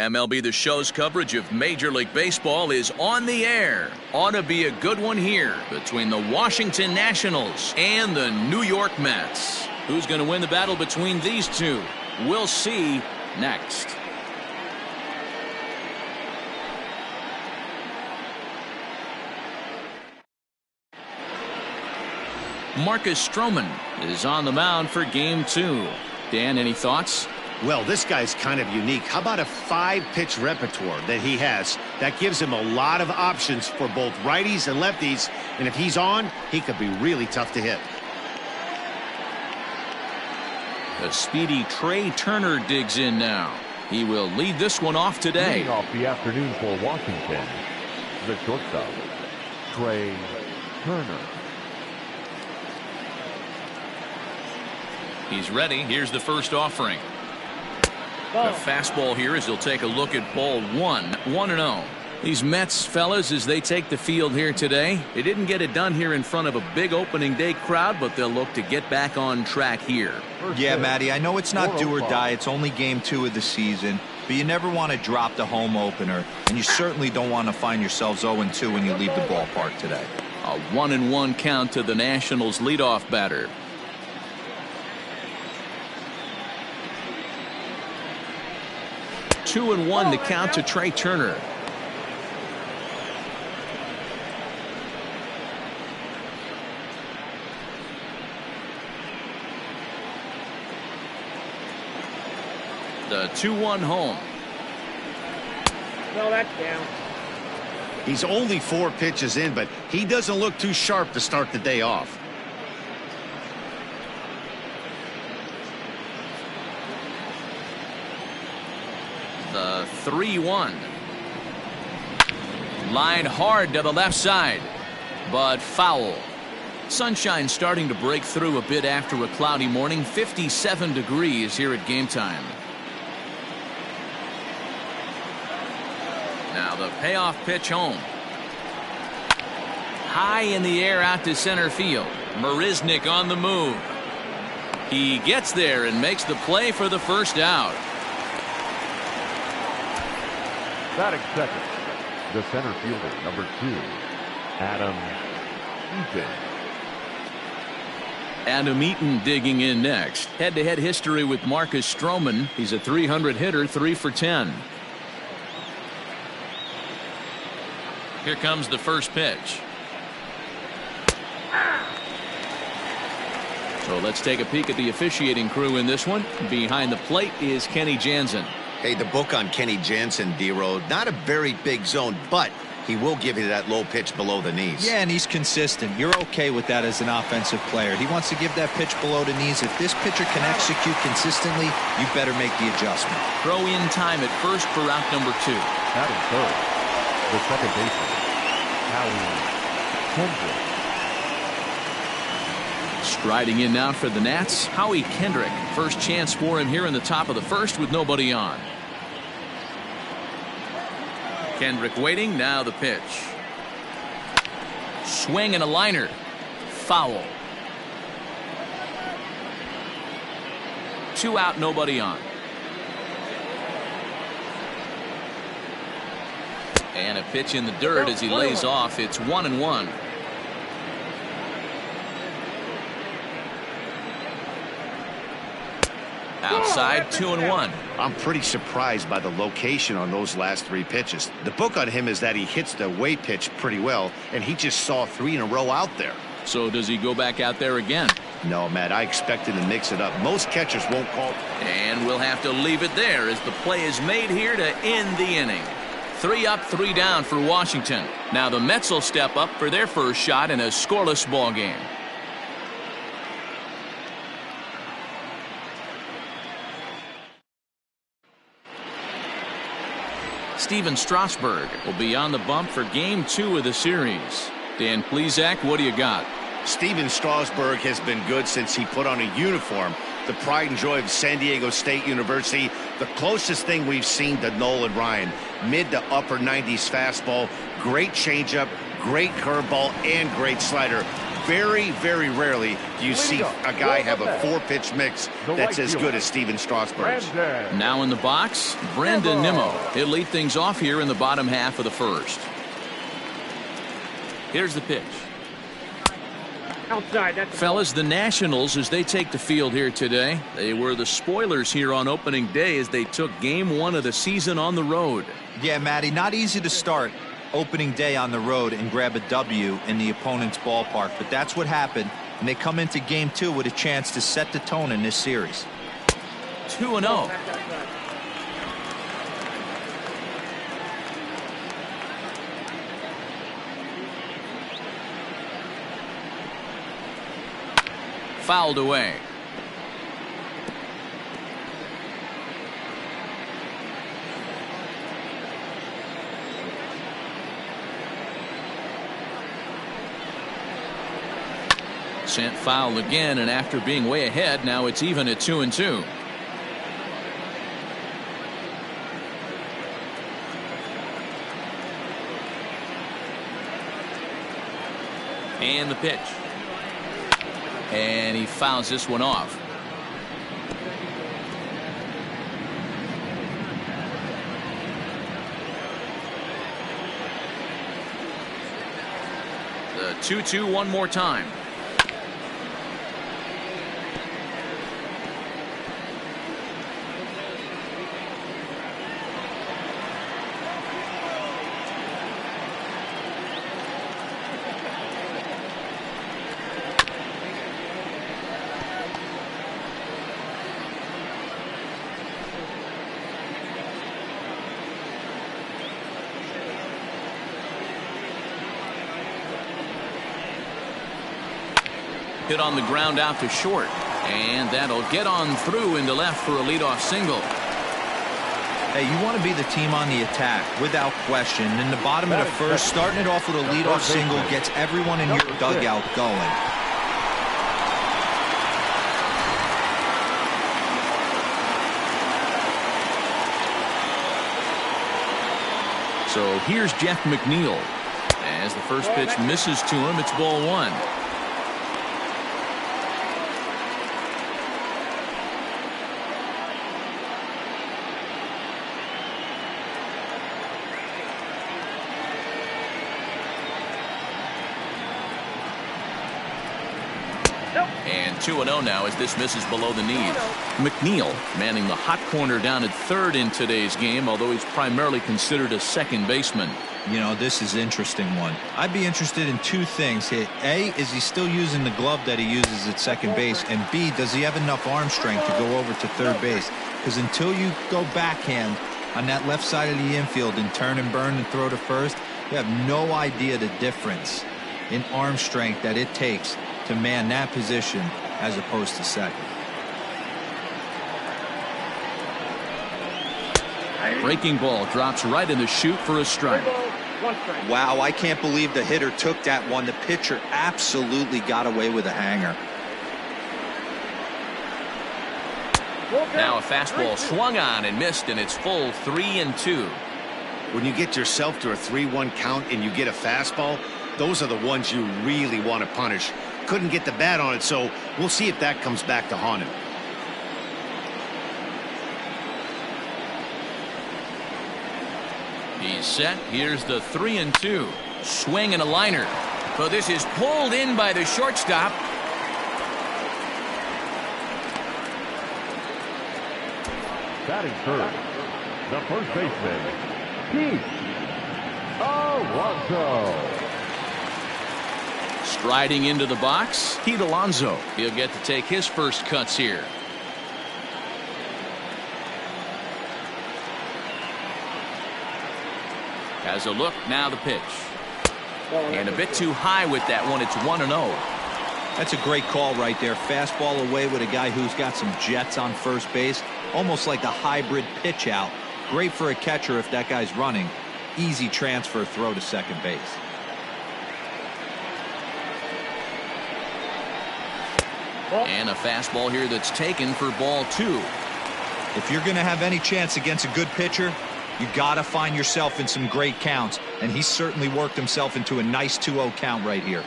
MLB The Show's coverage of Major League Baseball is on the air. Ought to be a good one here between the Washington Nationals and the New York Mets. Who's going to win the battle between these two? We'll see next. Marcus Stroman is on the mound for Game 2. Dan, any thoughts? Well, this guy's kind of unique. How about a 5-pitch repertoire that he has? That gives him a lot of options for both righties and lefties. And if he's on, he could be really tough to hit. The speedy Trey Turner digs in now. He will lead this one off today. Leading off the afternoon for Washington, the shortstop, Trey Turner. He's ready. Here's the first offering. The fastball here as he'll take a look at ball 1-0. These Mets fellas, as they take the field here today, they didn't get it done here in front of a big opening day crowd, but they'll look to get back on track here. Yeah, Matty, I know it's not do or die. It's only Game 2 of the season, but you never want to drop the home opener, and you certainly don't want to find yourselves 0-2 when you leave the ballpark today. A 1-1 count to the Nationals leadoff batter. Two and one to count to Trey Turner. The 2-1 home. No, that's down. He's only 4 pitches in, but he doesn't look too sharp to start the day off. The 3-1. Line hard to the left side, but foul. Sunshine starting to break through a bit after a cloudy morning. 57 degrees here at game time. Now the payoff pitch home. High in the air out to center field. Marisnick on the move. He gets there and makes the play for the first out. Batting second, the center fielder, number 2, Adam Eaton. Adam Eaton digging in next. Head-to-head history with Marcus Stroman. He's a .300 hitter, 3 for 10. Here comes the first pitch. So let's take a peek at the officiating crew in this one. Behind the plate is Kenny Jansen. Hey, the book on Kenny Jansen, D-Row, not a very big zone, but he will give you that low pitch below the knees. Yeah, and he's consistent. You're okay with that as an offensive player. He wants to give that pitch below the knees. If this pitcher can execute consistently, you better make the adjustment. Throw in time at first for out number 2. Batting third, the second baseman, Howie Kendrick. Striding in now for the Nats, Howie Kendrick. First chance for him here in the top of the first with nobody on. Kendrick waiting, now the pitch. Swing and a liner. Foul. 2 out, nobody on. And a pitch in the dirt as he lays off. It's 1-1. Outside, 2-1. I'm pretty surprised by the location on those last 3 pitches. The book on him is that he hits the away pitch pretty well, and he just saw 3 in a row out there. So does he go back out there again? No, Matt, I expect him to mix it up. Most catchers won't call. And we'll have to leave it there as the play is made here to end the inning. 3 up, 3 down for Washington. Now the Mets will step up for their first shot in a scoreless ball game. Steven Strasburg will be on the bump for game 2 of the series. Dan Plesac, what do you got? Steven Strasburg has been good since he put on a uniform. The pride and joy of San Diego State University. The closest thing we've seen to Nolan Ryan. Mid to upper 90s fastball. Great changeup, great curveball, and great slider. Very, very rarely do you see a guy have a 4-pitch mix that's as good as Steven Strasburg's. Now in the box, Brandon Nimmo. He'll lead things off here in the bottom half of the first. Here's the pitch. Outside. Fellas, the Nationals, as they take the field here today, they were the spoilers here on opening day as they took game 1 of the season on the road. Yeah, Matty, not easy to start opening day on the road and grab a W in the opponent's ballpark, but that's what happened, and they come into game 2 with a chance to set the tone in this series. 2-0. Fouled away. Sent foul again, and after being way ahead, now it's even at 2-2. And the pitch. And he fouls this one off. The 2-2 one more time. Hit on the ground out to short, and that'll get on through into left for a leadoff single. Hey, you want to be the team on the attack without question. In the bottom of the first, starting it off with a leadoff single gets everyone in your dugout going. So here's Jeff McNeil. As the first pitch misses to him, it's ball 1. And 2-0 now as this misses below the knees. McNeil manning the hot corner down at third in today's game, although he's primarily considered a second baseman. You know, this is an interesting one. I'd be interested in 2 things. A, is he still using the glove that he uses at second base? And B, does he have enough arm strength to go over to third base? Because until you go backhand on that left side of the infield and turn and burn and throw to first, you have no idea the difference in arm strength that it takes to man that position as opposed to second. Breaking ball drops right in the chute for a strike. Wow, I can't believe the hitter took that one. The pitcher absolutely got away with a hanger. Now a fastball swung on and missed, and it's full 3-2. When you get yourself to a 3-1 count and you get a fastball, those are the ones you really want to punish. Couldn't get the bat on it, so we'll see if that comes back to haunt him. He's set. Here's the 3-2. Swing and a liner. So this is pulled in by the shortstop. Batting first, the first baseman, Pete Alonso. Striding into the box, Pete Alonso. He'll get to take his first cuts here. Has a look, now the pitch. And a bit too high with that one. It's 1-0. That's a great call right there. Fastball away with a guy who's got some jets on first base. Almost like a hybrid pitch out. Great for a catcher if that guy's running. Easy transfer throw to second base. And a fastball here that's taken for ball 2. If you're going to have any chance against a good pitcher, you got to find yourself in some great counts. And he certainly worked himself into a nice 2-0 count right here.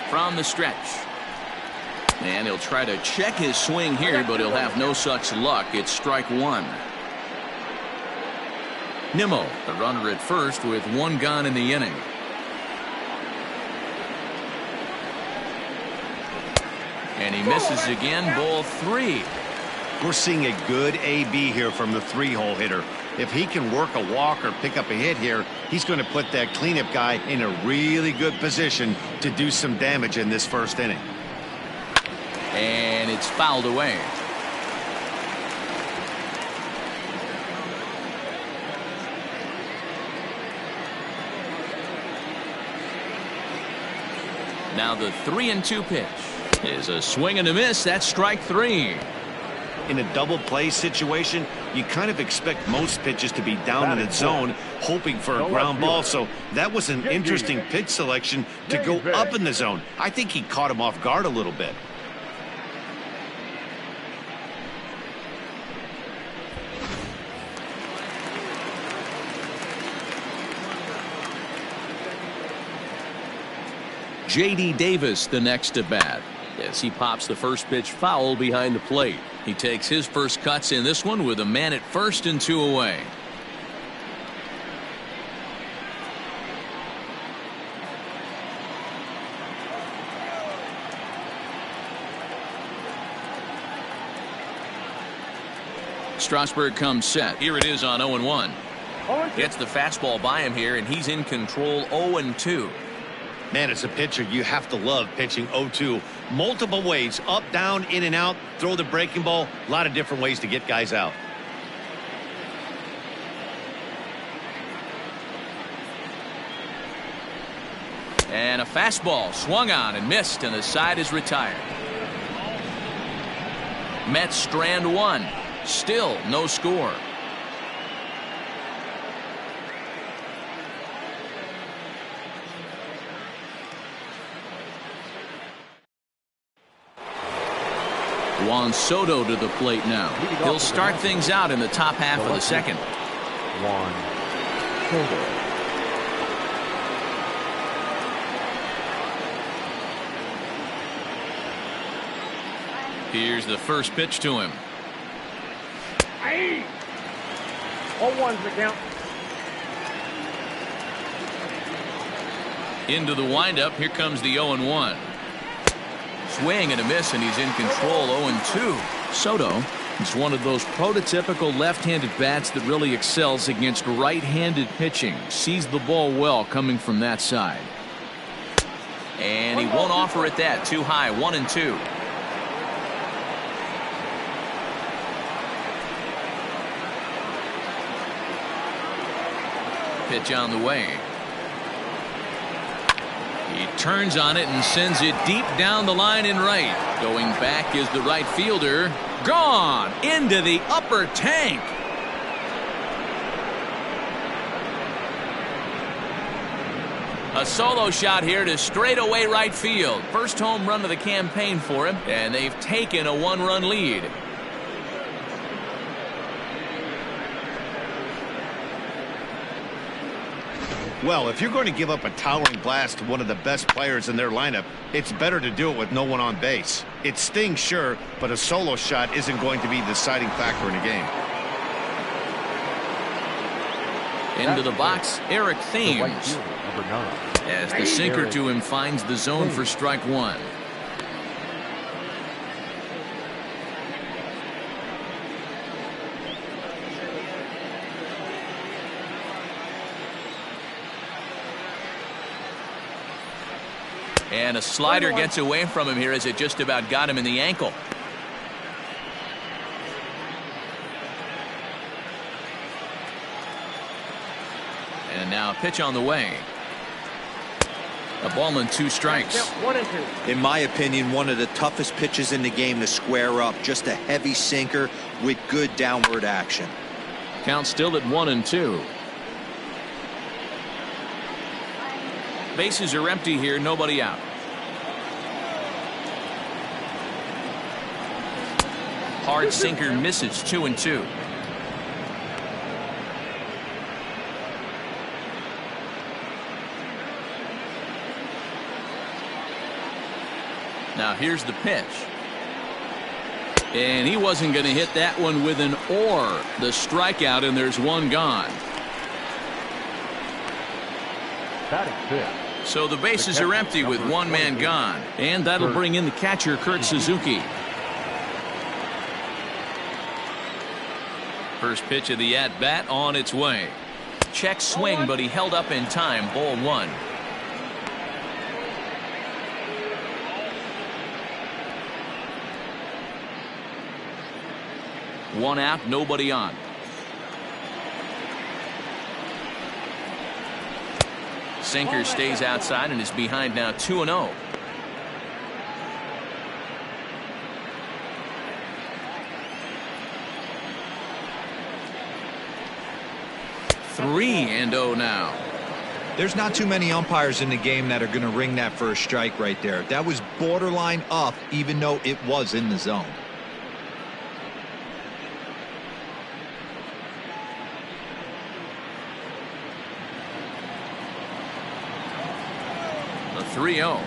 from the stretch. And he'll try to check his swing here, but he'll have no such luck. It's strike one. Nimmo, the runner at first with one gone in the inning. And he misses again, ball three. We're seeing a good AB here from the three-hole hitter. If he can work a walk or pick up a hit here, he's going to put that cleanup guy in a really good position to do some damage in this first inning. And it's fouled away. Now the 3-2 pitch is a swing and a miss. That's strike three. In a double play situation, you kind of expect most pitches to be down in the zone, hoping for a ground ball. So that was an interesting pitch selection to go up in the zone. I think he caught him off guard a little bit. J.D. Davis the next at bat as he pops the first pitch foul behind the plate. He takes his first cuts in this one with a man at first and two away. Strasburg comes set. Here it is on 0-1. Gets the fastball by him here, and he's in control 0-2. Man, as a pitcher, you have to love pitching 0-2. Multiple ways, up, down, in and out, throw the breaking ball. A lot of different ways to get guys out. And a fastball swung on and missed, and the side is retired. Mets strand one. Still no score. Juan Soto to the plate now. He'll start things out in the top half of the second. Juan Soto. Here's the first pitch to him. 0-1's the count. Into the windup. Here comes the 0-1. Swing and a miss, and he's in control. 0-2. Soto is one of those prototypical left-handed bats that really excels against right-handed pitching. Sees the ball well coming from that side. And he won't offer it that. Too high. 1-2. Pitch on the way. He turns on it and sends it deep down the line in right. Going back is the right fielder. Gone into the upper tank. A solo shot here to straightaway right field. First home run of the campaign for him, and they've taken a one-run lead. Well, if you're going to give up a towering blast to one of the best players in their lineup, it's better to do it with no one on base. It stings, sure, but a solo shot isn't going to be the deciding factor in a game. Into the box, Eric Thames. As the sinker to him finds the zone for strike one. And a slider gets away from him here as it just about got him in the ankle. And now a pitch on the way. A ball and 2 strikes. 1-2. In my opinion, one of the toughest pitches in the game to square up. Just a heavy sinker with good downward action. Count still at 1-2. Bases are empty here, nobody out. Hard sinker misses. 2-2. Now here's the pitch. And he wasn't going to hit that one with an or. The strikeout, and there's one gone. So the bases are empty with one man gone. And that'll bring in the catcher, Kurt Suzuki. First pitch of the at-bat on its way. Check swing, but he held up in time. Ball one. One out, nobody on. Sinker stays outside and is behind now 2-0. Three and 0 now. There's not too many umpires in the game that are going to ring that first strike right there. That was borderline up, even though it was in the zone. The 3-0.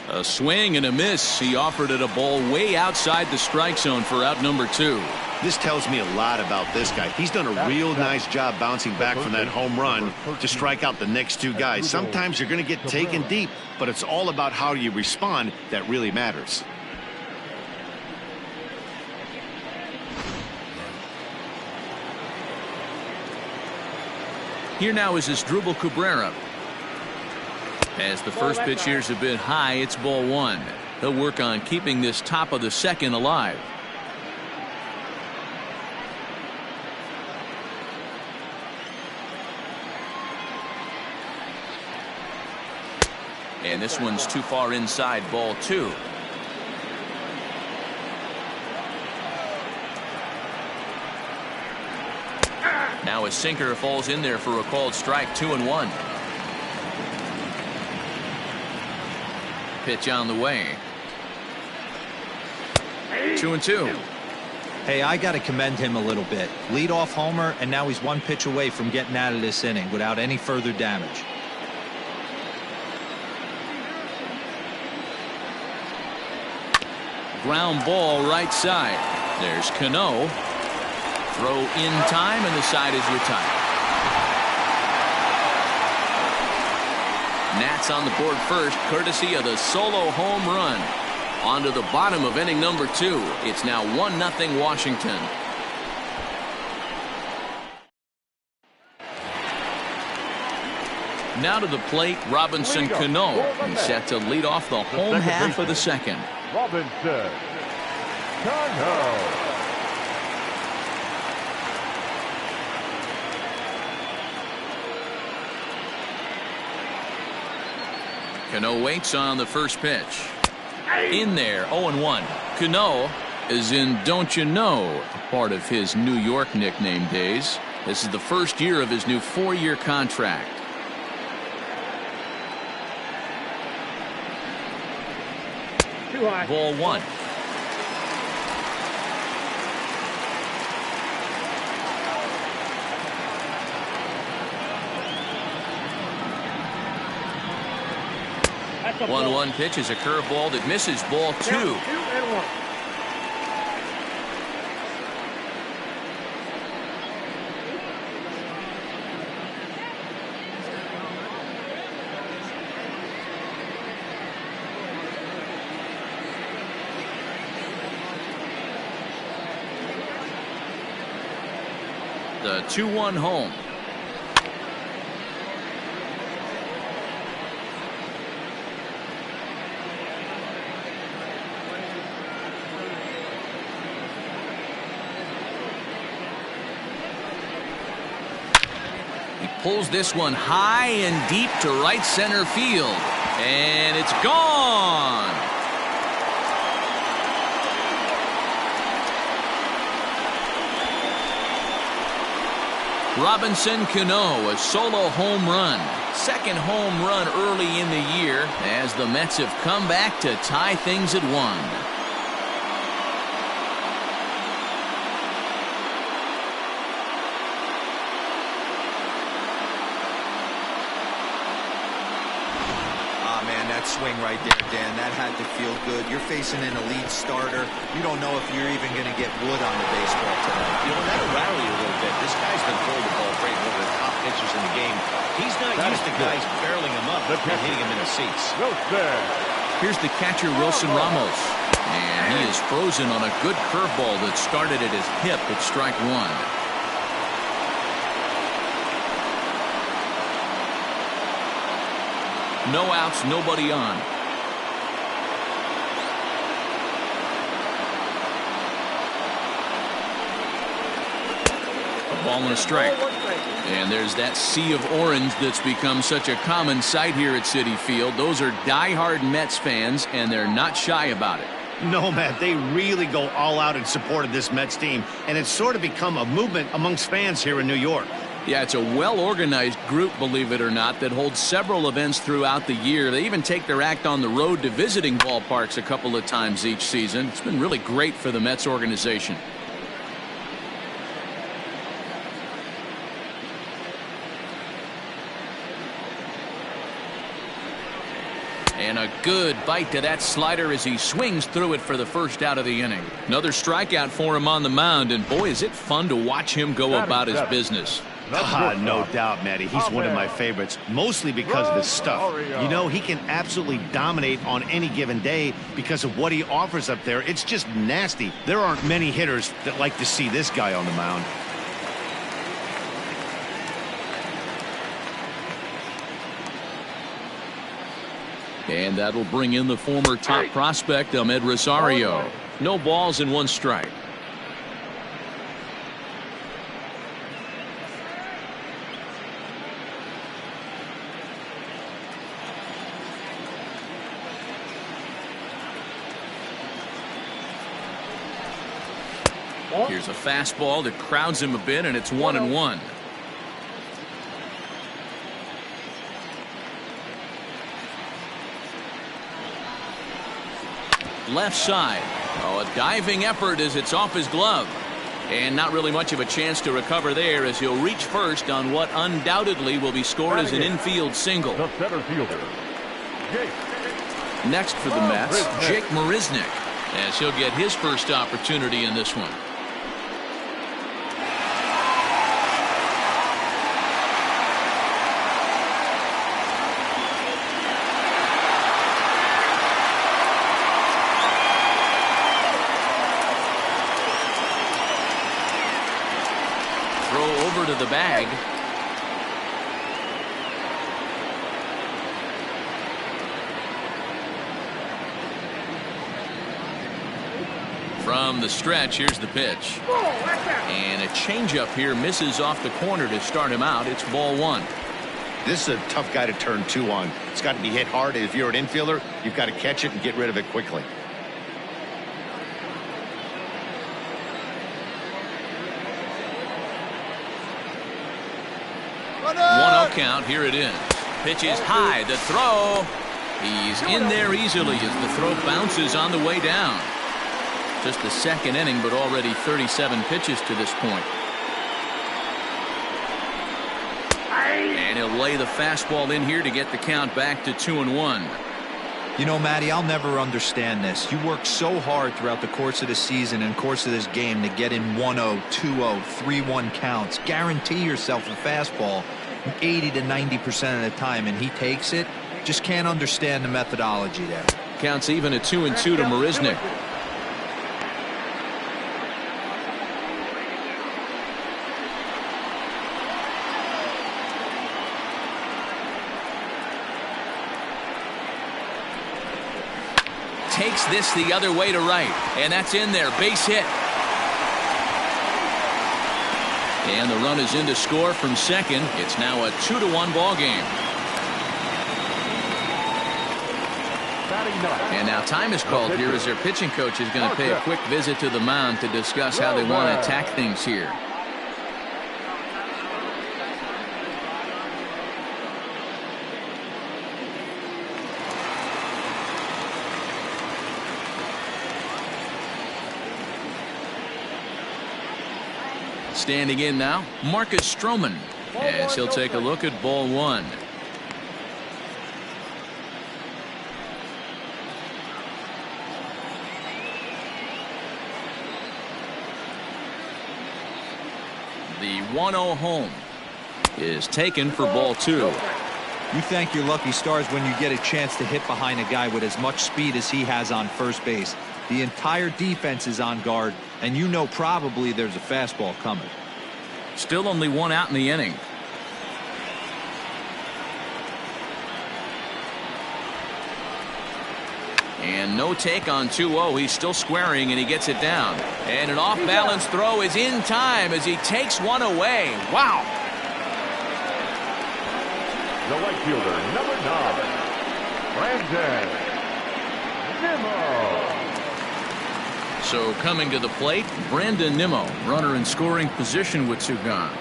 A swing and a miss. He offered it a ball way outside the strike zone for out number 2. This tells me a lot about this guy. He's done a real nice job bouncing back from that home run to strike out the next 2 guys. Sometimes you're going to get taken deep, but it's all about how you respond that really matters. Here now is Asdrubal Cabrera. As the first pitch here's a bit high, it's ball 1. He'll work on keeping this top of the second alive. And this one's too far inside, ball 2. Now a sinker falls in there for a called strike. 2-1. Pitch on the way. 2-2. Hey, I got to commend him a little bit. Leadoff homer, and now he's 1 pitch away from getting out of this inning without any further damage. Ground ball right side. There's Cano. Throw in time, and the side is retired. Nats on the board first, courtesy of the solo home run. On to the bottom of inning number 2. It's now 1-0 Washington. Now to the plate, Robinson Cano. He's set to lead off the home half of the second. Robinson Cano. Cano waits on the first pitch. In there, 0-1. Cano is in Don't You Know, part of his New York nickname days. This is the first year of his new 4-year contract. Ball 1. That's a 1-1 pitch is a curveball that misses, ball 2. 2-1. The 2-1 home. He pulls this one high and deep to right center field. And it's gone. Robinson Cano, a solo home run. Second home run early in the year as the Mets have come back to tie things at 1. Swing right there, Dan. That had to feel good. You're facing an elite starter. You don't know if you're even going to get wood on the baseball tonight. You know, that'll rattle you a little bit. This guy's been throwing the ball great, one of the top pitchers in the game. He's not used to guys barreling him up and hitting him in the seats. Here's the catcher, Wilson Ramos. And he is frozen on a good curveball that started at his hip at strike 1. No outs, nobody on. A ball and a strike. And there's that sea of orange that's become such a common sight here at Citi Field. Those are diehard Mets fans, and they're not shy about it. No, Matt, they really go all out in support of this Mets team, and it's sort of become a movement amongst fans here in New York. Yeah, it's a well-organized group, believe it or not, that holds several events throughout the year. They even take their act on the road to visiting ballparks a couple of times each season. It's been really great for the Mets organization. And a good bite to that slider as he swings through it for the first out of the inning. Another strikeout for him on the mound, and boy, is it fun to watch him go about his business. No doubt, Matty. He's one of my favorites, mostly because of his stuff. You know, he can absolutely dominate on any given day because of what he offers up there. It's just nasty. There aren't many hitters that like to see this guy on the mound. And that'll bring in the former top prospect, Ahmed Rosario. No balls and 1 strike. Here's a fastball that crowds him a bit, and it's 1-1. Left side. Oh, a diving effort as it's off his glove. And not really much of a chance to recover there as he'll reach first on what undoubtedly will be scored as an infield single. The center fielder, Jake. Next for the Mets, Jake Marisnick, as he'll get his first opportunity in this one. To the bag. From the stretch, here's the pitch. And a changeup here misses off the corner to start him out. It's ball 1. This is a tough guy to turn 2 on. It's got to be hit hard. If you're an infielder, you've got to catch it and get rid of it quickly. 1-0 count. Here it is. Pitch is high. The throw. He's in there easily as the throw bounces on the way down. Just the second inning, but already 37 pitches to this point. And he'll lay the fastball in here to get the count back to 2-1. You know, Matty, I'll never understand this. You work so hard throughout the course of the season and course of this game to get in 1-0, 2-0, 3-1 counts. Guarantee yourself a fastball 80 to 90% of the time, and he takes it. Just can't understand the methodology there. Counts even at 2-2 to Marisnick. Takes this the other way to right, and that's in there. Base hit. And the run is in to score from second. It's now a 2-1 ball game. And now time is called here as their pitching coach is going to pay a quick visit to the mound to discuss how they want to attack things here. Standing in now, Marcus Stroman, as he'll take a look at ball one. The 1-0 home is taken for ball two. You thank your lucky stars when you get a chance to hit behind a guy with as much speed as he has on first base. The entire defense is on guard, and you know probably there's a fastball coming. Still only one out in the inning. And no take on 2-0. He's still squaring, and he gets it down. And an off-balance throw is in time as he takes one away. Wow. The right fielder, number 9, Brandon Nimmo. So coming to the plate, Brandon Nimmo, runner in scoring position with UConn.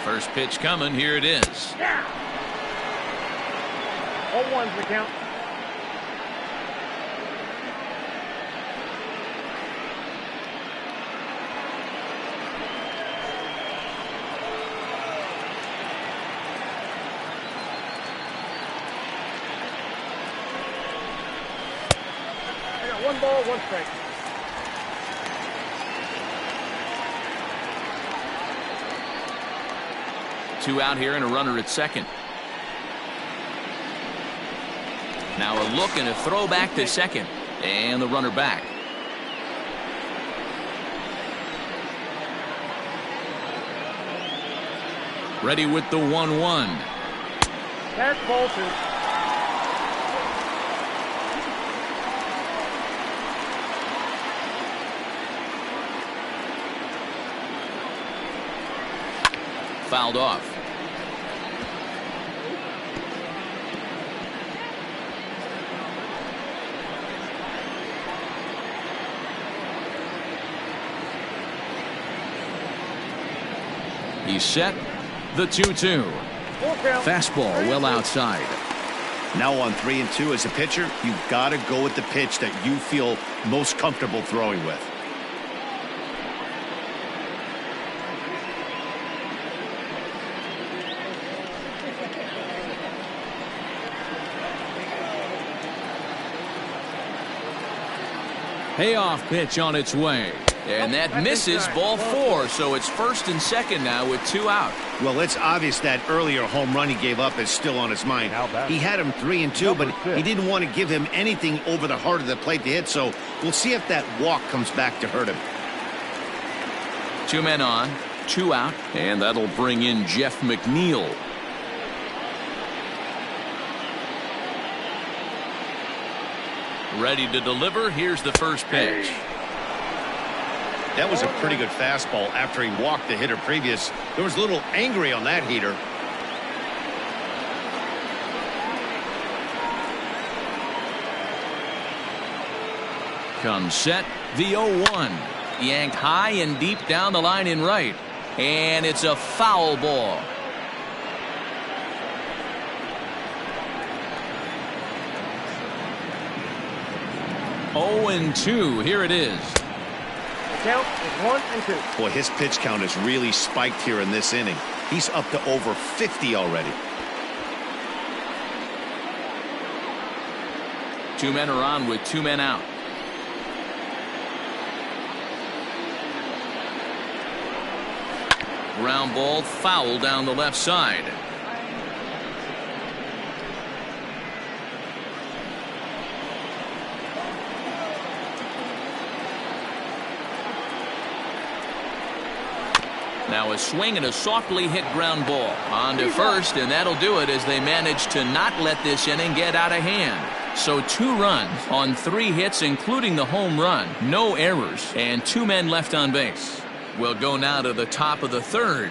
First pitch coming, here it is. 0-1's the count. I got 1 ball, 1 strike. Two out here and a runner at second. Now a look and a throw back to second. And the runner back. Ready with the 1-1. That's ball 2. Fouled off. He's set. The 2-2. Fastball well outside. Now on 3-2 as a pitcher, you've got to go with the pitch that you feel most comfortable throwing with. Payoff pitch on its way. And that misses, ball 4. So it's first and second now with 2 out. Well, it's obvious that earlier home run he gave up is still on his mind. He had him 3-2, but he didn't want to give him anything over the heart of the plate to hit. So we'll see if that walk comes back to hurt him. 2 men on, 2 out, and that'll bring in Jeff McNeil. Ready to deliver. Here's the first pitch. That was a pretty good fastball after he walked the hitter previous. There was a little angry on that heater. Comes set. The 0-1. Yanked high and deep down the line in right. And it's a foul ball. Oh and 2. Here it is. Count is 1 and 2. Boy, his pitch count has really spiked here in this inning. He's up to over 50 already. 2 men are on with 2 men out. Ground ball foul down the left side. Now a swing and a softly hit ground ball on to first, and that'll do it as they manage to not let this inning get out of hand. So 2 runs on 3 hits, including the home run. No errors, and 2 men left on base. We'll go now to the top of the 3rd.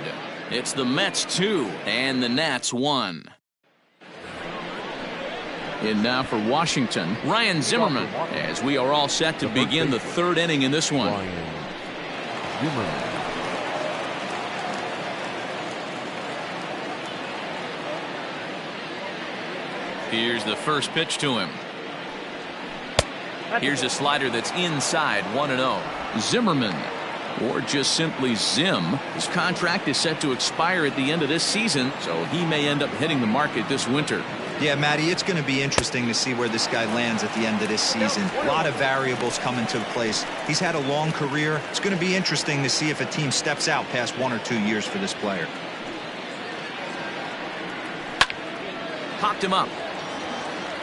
It's the Mets 2 and the Nats 1. And now for Washington, Ryan Zimmerman, as we are all set to begin the 3rd inning in this one. Ryan Zimmerman. Here's the first pitch to him. Here's a slider that's inside, 1-0. Zimmerman, or just simply Zim, his contract is set to expire at the end of this season, so he may end up hitting the market this winter. Yeah, Matty, it's going to be interesting to see where this guy lands at the end of this season. A lot of variables come into place. He's had a long career. It's going to be interesting to see if a team steps out past 1 or 2 years for this player. Popped him up.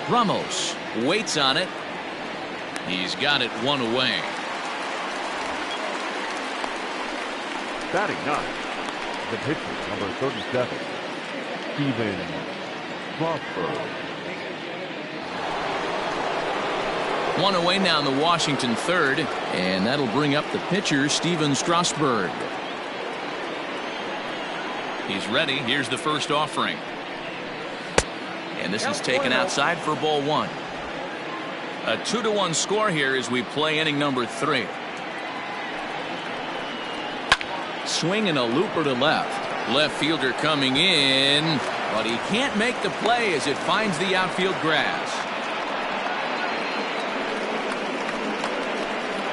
Ramos waits on it. He's got it 1 away. Batting 9, the pitcher, number 37, Steven Strasburg. 1 away now in the Washington 3rd, and that'll bring up the pitcher, Steven Strasburg. He's ready. Here's the first offering. And this is taken outside for ball 1. A 2-1 score here as we play inning number 3. Swing and a looper to left. Left fielder coming in, but he can't make the play as it finds the outfield grass.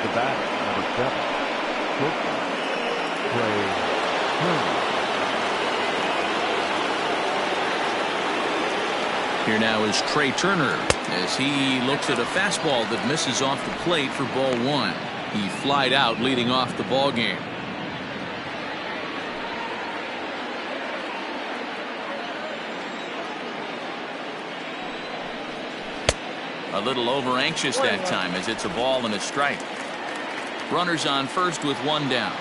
The batter, number 7, Trey Turner. Here now is Trey Turner as he looks at a fastball that misses off the plate for ball 1. He flied out leading off the ball game. A little over anxious that time as it's a ball and a strike. Runners on first with 1 down.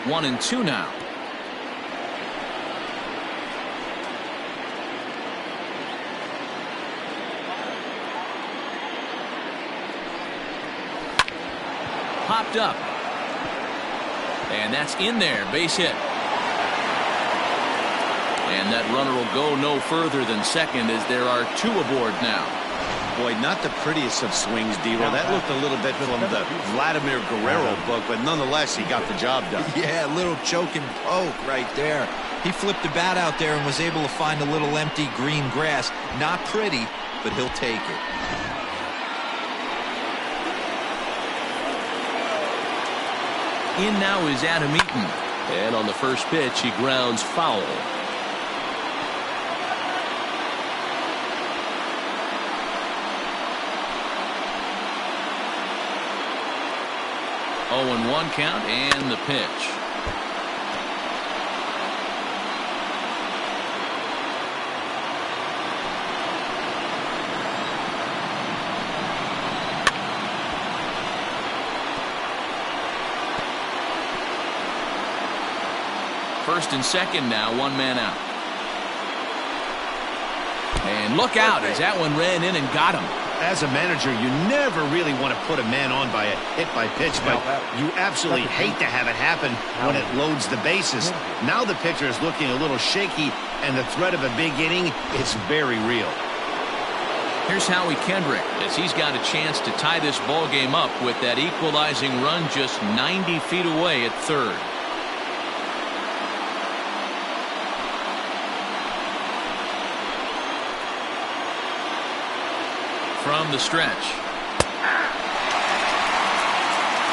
One and 2 now. Popped up. And that's in there. Base hit. And that runner will go no further than second as there are 2 aboard now. Boy, not the prettiest of swings, D-Roll. That looked a little bit from the Vladimir Guerrero book, but nonetheless, he got the job done. Yeah, a little choke and poke right there. He flipped the bat out there and was able to find a little empty green grass. Not pretty, but he'll take it. In now is Adam Eaton. And on the first pitch, he grounds foul. Oh, and 1 count and the pitch. First and second now, 1 man out. And look out as that one ran in and got him. As a manager, you never really want to put a man on by a hit by pitch, but you absolutely hate to have it happen when it loads the bases. Now the pitcher is looking a little shaky, and the threat of a big inning is very real. Here's Howie Kendrick as he's got a chance to tie this ball game up with that equalizing run just 90 feet away at third. From the stretch.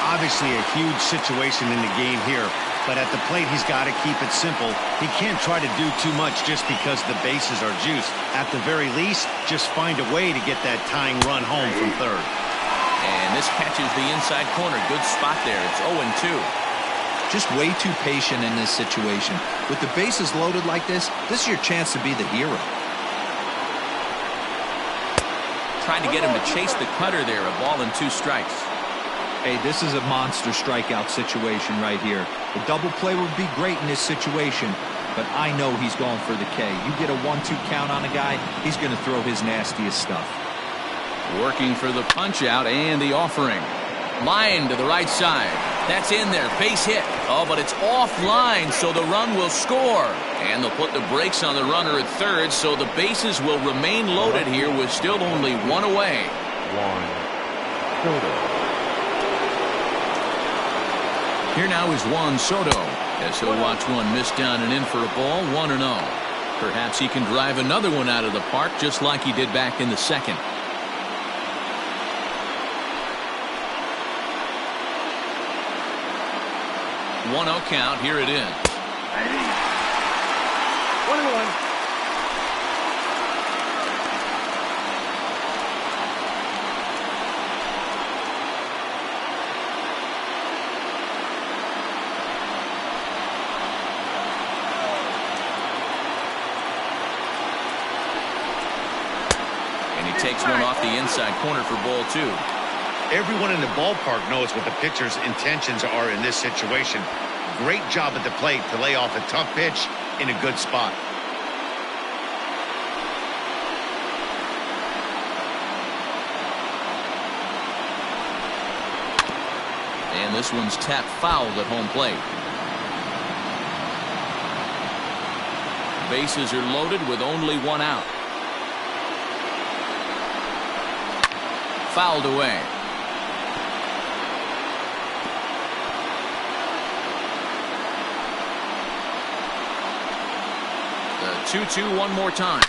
Obviously a huge situation in the game here, but at the plate he's got to keep it simple. He can't try to do too much just because the bases are juiced. At the very least, just find a way to get that tying run home from third. And this catches the inside corner. Good spot there. It's 0-2. Just way too patient in this situation. With the bases loaded like this is your chance to be the hero. Trying to get him to chase the cutter there. A ball and 2 strikes. Hey, this is a monster strikeout situation right here. The double play would be great in this situation, but I know he's going for the K. You get a 1-2 count on a guy, he's going to throw his nastiest stuff. Working for the punch out and the offering. Line to the right side. That's in there. Base hit. Oh, but it's offline, so the run will score. And they'll put the brakes on the runner at third, so the bases will remain loaded here with still only one away. Here now is Juan Soto, as he'll watch one miss down and in for a ball, 1-0. Perhaps he can drive another one out of the park just like he did back in the second. 1-0 count. Here it is. 1-1. And he takes one off the inside corner for ball 2. Everyone in the ballpark knows what the pitcher's intentions are in this situation. Great job at the plate to lay off a tough pitch in a good spot. And this one's tapped foul at home plate. Bases are loaded with only one out. Fouled away. The 2-2 one more time.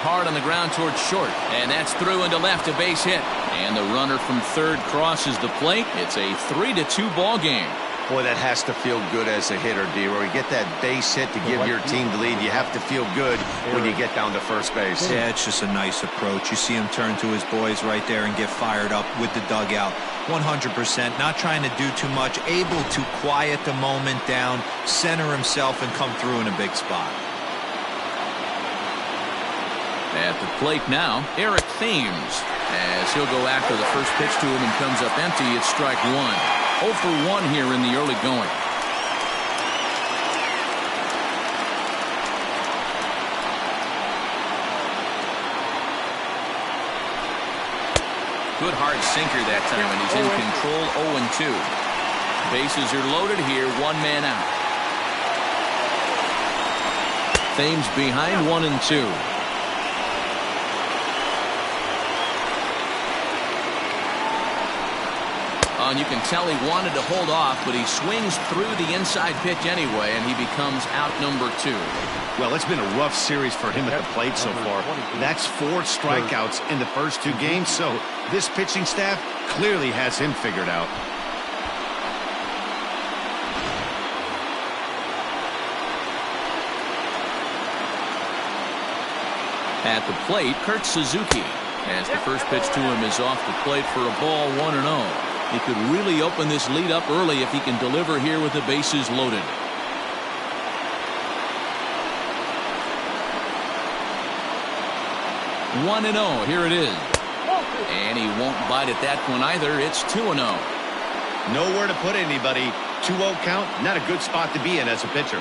Hard on the ground towards short, and that's through into left, a base hit. And the runner from third crosses the plate. It's a 3-2 ball game. Boy, that has to feel good as a hitter, D-Roy. You get that base hit to give your team the lead. You have to feel good when you get down to first base. Yeah, it's just a nice approach. You see him turn to his boys right there and get fired up with the dugout. 100%, not trying to do too much, able to quiet the moment down, center himself, and come through in a big spot. At the plate now, Eric Thames, as he'll go after the first pitch to him and comes up empty. It's strike one. 0 for 1 here in the early going. Good hard sinker that time, and he's in control. 0-2. Bases are loaded here, one man out. Thames behind 1-2. And you can tell he wanted to hold off, but he swings through the inside pitch anyway, and he becomes out number 2. Well, it's been a rough series for him at the plate so far. That's 4 strikeouts in the first 2 games, so this pitching staff clearly has him figured out. At the plate, Kurt Suzuki, as the first pitch to him is off the plate for a ball, 1-0. He could really open this lead up early if he can deliver here with the bases loaded. 1-0. Here it is. And he won't bite at that one either. It's 2-0. Nowhere to put anybody. 2-0 count, not a good spot to be in as a pitcher.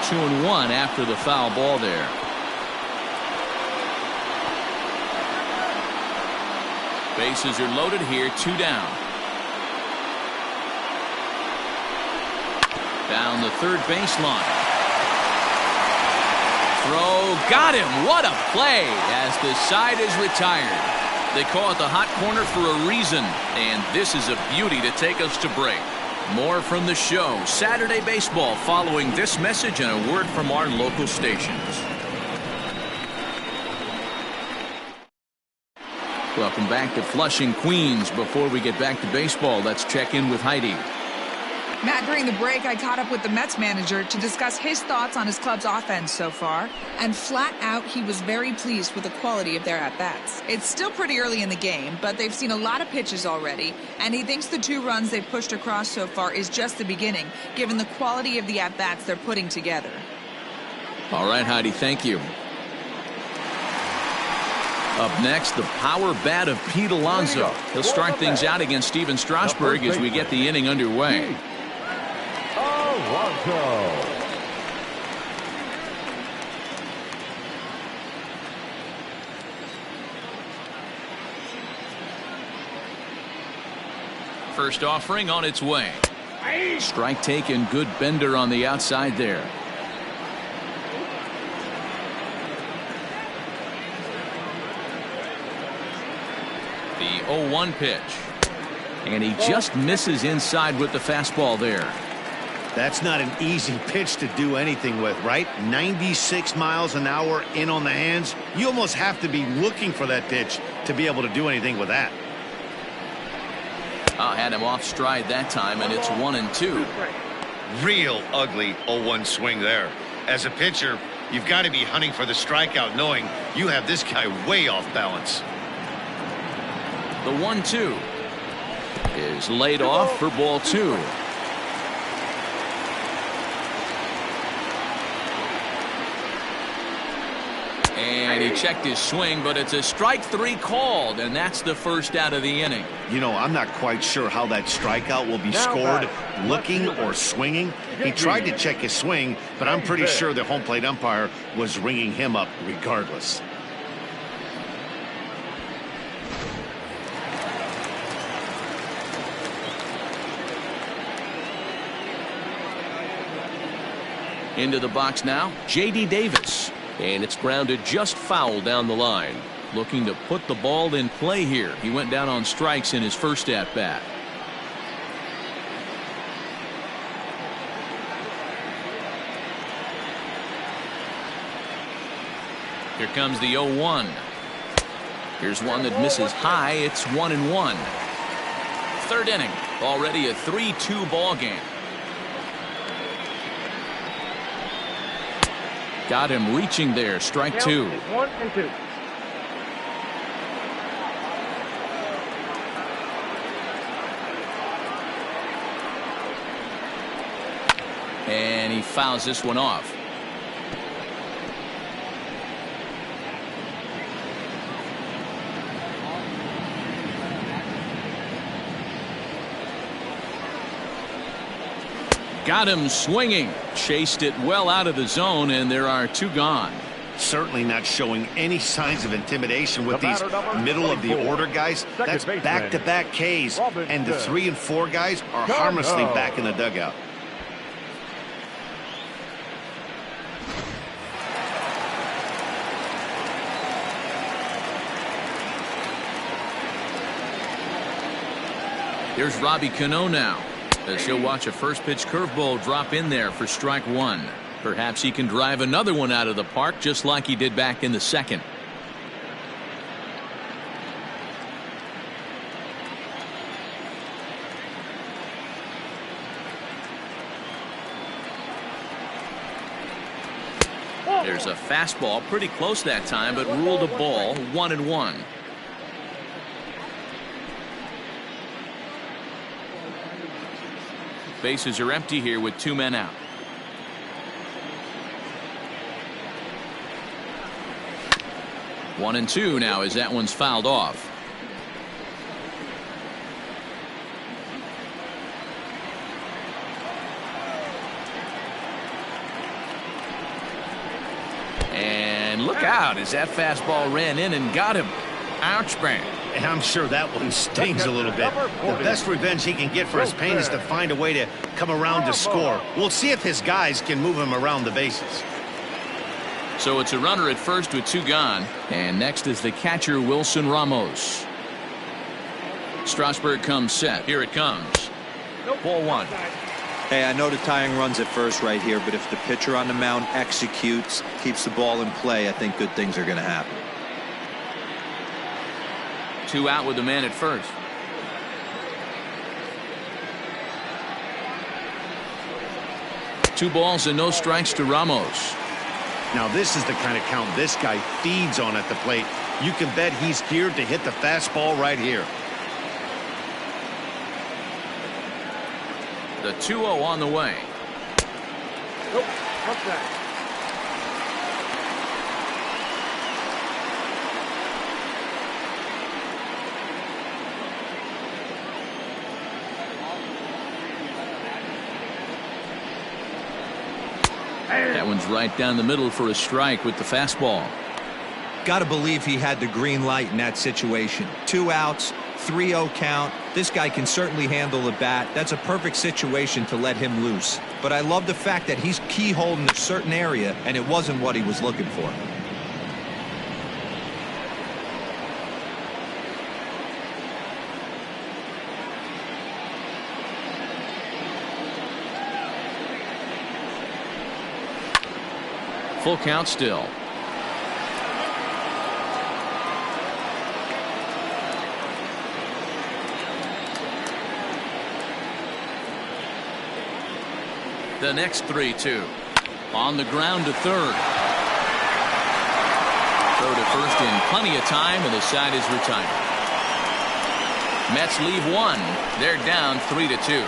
Two and 1 after the foul ball there. Bases are loaded here, 2 down. Down the third baseline. Throw, got him. What a play as the side is retired. They call it the hot corner for a reason, and this is a beauty to take us to break. More from the show, Saturday Baseball, following this message and a word from our local stations. Welcome back to Flushing, Queens. Before we get back to baseball, let's check in with Heidi. Matt, during the break, I caught up with the Mets manager to discuss his thoughts on his club's offense so far. And flat out, he was very pleased with the quality of their at-bats. It's still pretty early in the game, but they've seen a lot of pitches already. And he thinks the 2 runs they've pushed across so far is just the beginning, given the quality of the at-bats they're putting together. All right, Heidi, thank you. Up next, the power bat of Pete Alonso. He'll start things out against Steven Strasburg as we get the inning underway. Alonso. First offering on its way. Strike taken, good bender on the outside there. The 0-1 pitch. And he just misses inside with the fastball there. That's not an easy pitch to do anything with, right? 96 miles an hour in on the hands. You almost have to be looking for that pitch to be able to do anything with that. Had him off stride that time, and it's 1-2. Real ugly 0-1 swing there. As a pitcher, you've got to be hunting for the strikeout, knowing you have this guy way off balance. The 1-2 is laid off for ball 2. And he checked his swing, but it's a strike 3 called, and that's the first out of the inning. You know, I'm not quite sure how that strikeout will be scored, looking or swinging. He tried to check his swing, but I'm pretty sure the home plate umpire was ringing him up regardless. Into the box now, J.D. Davis. And it's grounded just foul down the line. Looking to put the ball in play here. He went down on strikes in his first at bat. Here comes the 0-1. Here's one that misses high. It's 1-1. Third inning. Already a 3-2 ball game. Got him reaching there. Strike 2. 1-2. And he fouls this one off. Got him swinging. Chased it well out of the zone, and there are 2 gone. Certainly not showing any signs of intimidation with these middle of the order guys. That's back-to-back Ks, and the 3 and 4 guys are harmlessly back in the dugout. Here's Robbie Cano now, as he'll watch a first pitch curveball drop in there for strike 1. Perhaps he can drive another one out of the park just like he did back in the second. There's a fastball pretty close that time, but ruled a ball. 1-1. Bases are empty here with 2 men out. One and 2 now as that one's fouled off. And look out as that fastball ran in and got him. Ouch, man. And I'm sure that one stings a little bit. The best revenge he can get for his pain is to find a way to come around to score. We'll see if his guys can move him around the bases. So it's a runner at first with 2 gone. And next is the catcher, Wilson Ramos. Strasburg comes set. Here it comes. Ball 1. Hey, I know the tying runs at first right here, but if the pitcher on the mound executes, keeps the ball in play, I think good things are going to happen. 2 out with the man at first. Two balls and no strikes to Ramos. Now this is the kind of count this guy feeds on at the plate. You can bet he's geared to hit the fastball right here. The 2-0 on the way. Nope. What's that? That one's right down the middle for a strike with the fastball. Got to believe he had the green light in that situation. 2 outs, 3-0 count. This guy can certainly handle the bat. That's a perfect situation to let him loose. But I love the fact that he's keyholed in a certain area, and it wasn't what he was looking for. Full count still. The next 3-2. On the ground to third. Throw to first in plenty of time, and the side is retired. Mets leave one. They're down 3-2.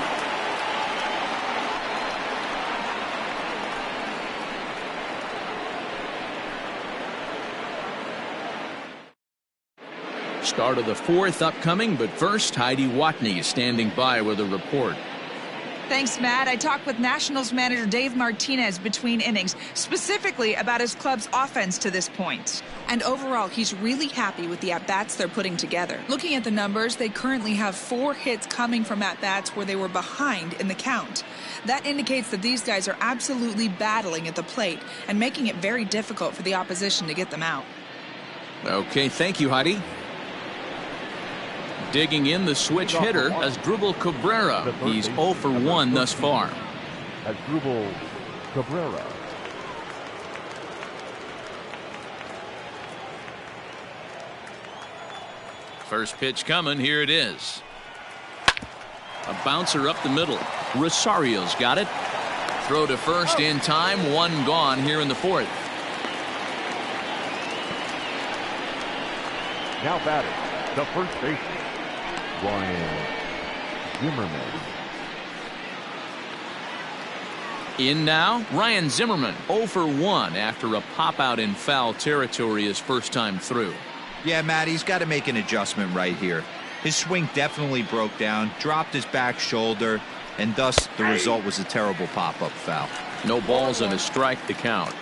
Start of the 4th upcoming, but first, Heidi Watney is standing by with a report. Thanks, Matt. I talked with Nationals manager Dave Martinez between innings, specifically about his club's offense to this point. And overall, he's really happy with the at-bats they're putting together. Looking at the numbers, they currently have 4 hits coming from at-bats where they were behind in the count. That indicates that these guys are absolutely battling at the plate and making it very difficult for the opposition to get them out. Okay, thank you, Heidi. Digging in the switch hitter as Asdrubal Cabrera. He's 0 for 1 thus far. Asdrubal Cabrera. First pitch coming. Here it is. A bouncer up the middle. Rosario's got it. Throw to first in time. 1 gone here in the 4th. Now batting, the first baseman, Ryan Zimmerman. In now, Ryan Zimmerman, 0 for 1 after a pop-out in foul territory his first time through. Yeah, Matt, he's got to make an adjustment right here. His swing definitely broke down, dropped his back shoulder, and thus the result was a terrible pop-up foul. No balls and a strike to count.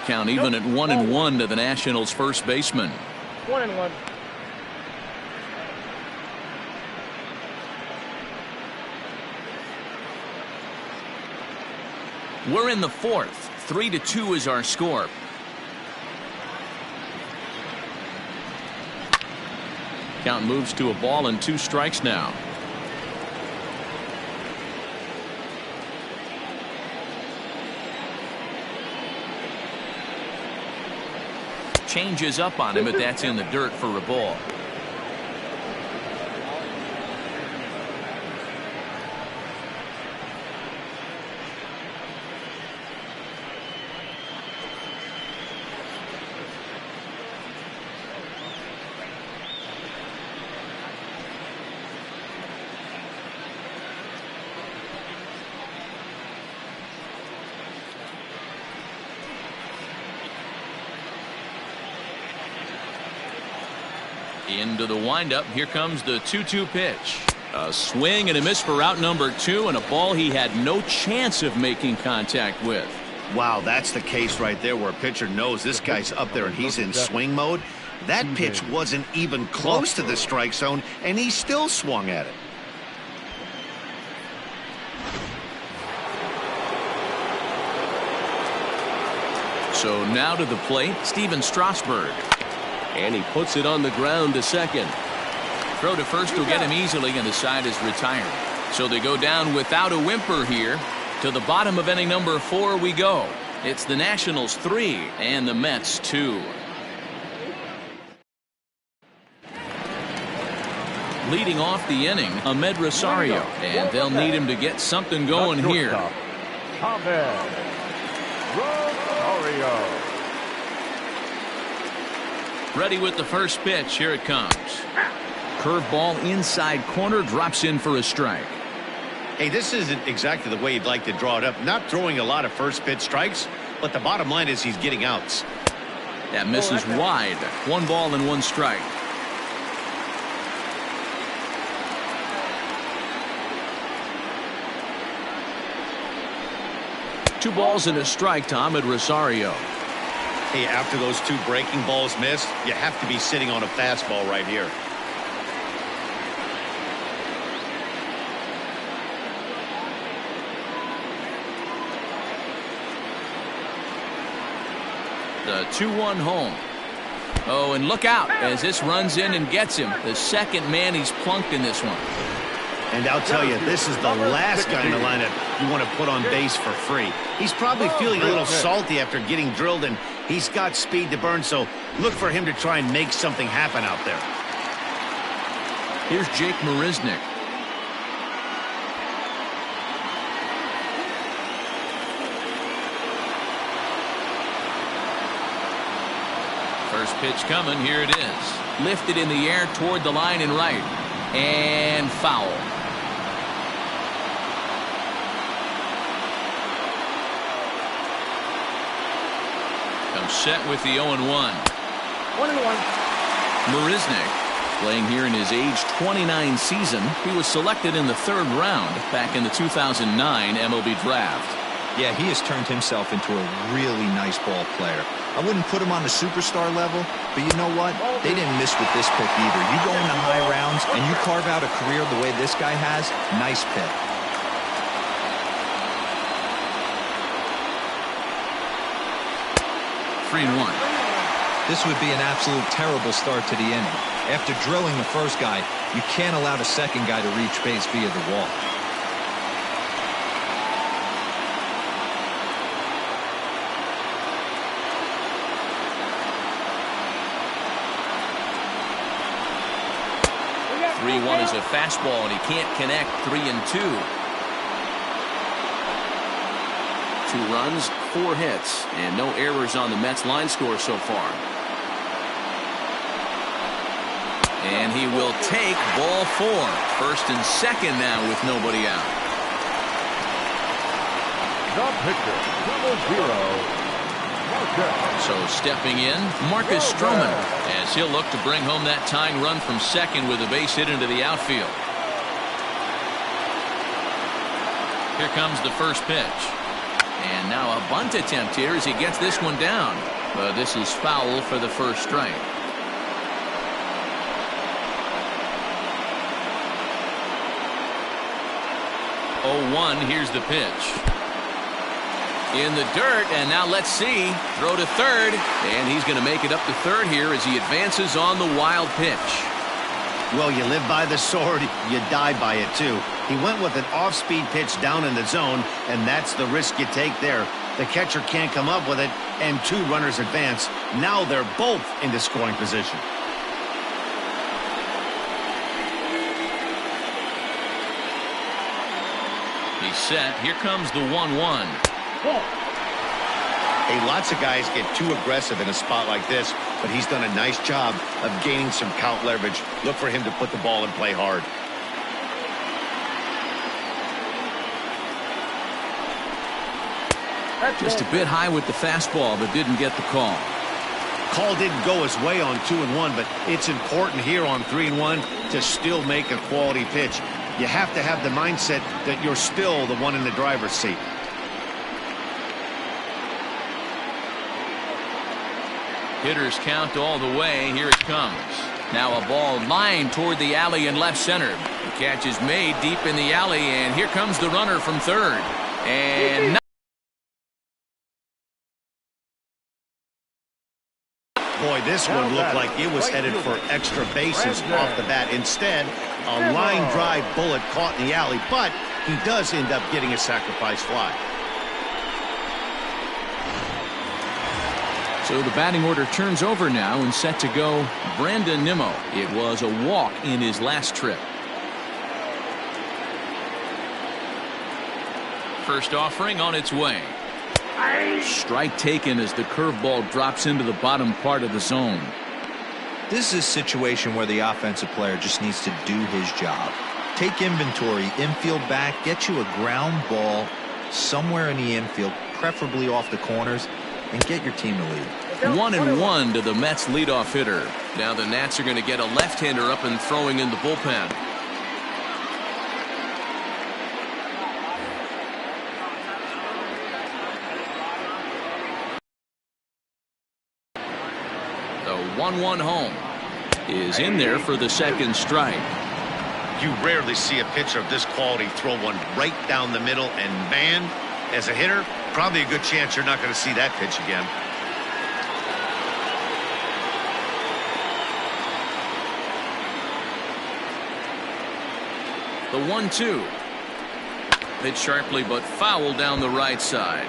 Count even at 1-1 to the Nationals' first baseman. 1-1. We're in the 4th. 3-2 is our score. Count moves to a ball and 2 strikes now. Changes up on him, but that's in the dirt for a ball. Into the windup. Here comes the 2-2 pitch. A swing and a miss for out number 2, and a ball he had no chance of making contact with. Wow, that's the case right there where a pitcher knows this guy's up there and he's in swing mode. That pitch wasn't even close to the strike zone, and he still swung at it. So now to the plate, Steven Strasburg. And he puts it on the ground to second. Throw to first will get him easily, and the side is retired. So they go down without a whimper here. To the bottom of inning number 4 we go. It's the Nationals 3 and the Mets 2. Leading off the inning, Ahmed Rosario, and they'll need him to get something going here. Ahmed Rosario. Ready with the first pitch. Here it comes. Curveball inside corner, drops in for a strike. Hey, this isn't exactly the way you'd like to draw it up. Not throwing a lot of first pitch strikes, but the bottom line is he's getting outs. That misses wide. 1 ball and 1 strike. Two balls and a strike to Ahmed Rosario. Hey, after those 2 breaking balls missed, you have to be sitting on a fastball right here. The 2-1 home. Oh, and look out as this runs in and gets him. The second man he's plunked in this one. And I'll tell you, this is the last guy in the lineup you want to put on base for free. He's probably feeling a little salty after getting drilled, and he's got speed to burn, so look for him to try and make something happen out there. Here's Jake Marisnick. First pitch coming. Here it is. Lifted in the air toward the line and right. And foul. Comes set with the 0-1. 1-1. Marisnick playing here in his age 29 season. He was selected in the 3rd round back in the 2009 MLB draft. Yeah, he has turned himself into a really nice ball player. I wouldn't put him on the superstar level, but you know what? They didn't miss with this pick either. You go into high rounds and you carve out a career the way this guy has, nice pick. This would be an absolute terrible start to the inning. After drilling the first guy, you can't allow the second guy to reach base via the walk. One is a fastball, and he can't connect. 3-2. 2 runs, 4 hits, and no errors on the Mets line score so far. And he will take ball 4. First and second now with nobody out. The pitcher, 0-0. So stepping in, Marcus Stroman, as he'll look to bring home that tying run from second with a base hit into the outfield. Here comes the first pitch. And now a bunt attempt here as he gets this one down. But this is foul for the first strike. Oh, 1, here's the pitch. In the dirt, and now let's see. Throw to third, and he's going to make it up to third here as he advances on the wild pitch. Well, you live by the sword, you die by it too. He went with an off-speed pitch down in the zone, and that's the risk you take there. The catcher can't come up with it, and 2 runners advance. Now they're both into scoring position. He's set. Here comes the 1-1. Hey, lots of guys get too aggressive in a spot like this, but he's done a nice job of gaining some count leverage. Look for him to put the ball and play hard. Just a bit high with the fastball, but didn't get the call. Call didn't go his way on 2-1, but it's important here on 3-1 to still make a quality pitch. You have to have the mindset that you're still the one in the driver's seat. Hitters count all the way. Here it comes. Now a ball lined toward the alley in left center. The catch is made deep in the alley, and here comes the runner from third. And boy, this one looked like it was headed for extra bases off the bat. Instead, a line drive bullet caught in the alley, but he does end up getting a sacrifice fly. so the batting order turns over now, and set to go Brandon Nimmo. It was a walk in his last trip. First offering on its way. Strike taken as the curveball drops into the bottom part of the zone. This is a situation where the offensive player just needs to do his job. Take inventory, infield back, get you a ground ball somewhere in the infield, preferably off the corners, and get your team to lead. 1-1 to the Mets leadoff hitter. Now the Nats are going to get a left-hander up and throwing in the bullpen. The 1-1 home is in there for the second strike. You rarely see a pitcher of this quality throw one right down the middle, and man, as a hitter, probably a good chance you're not going to see that pitch again. The 1-2. Hit sharply but foul down the right side.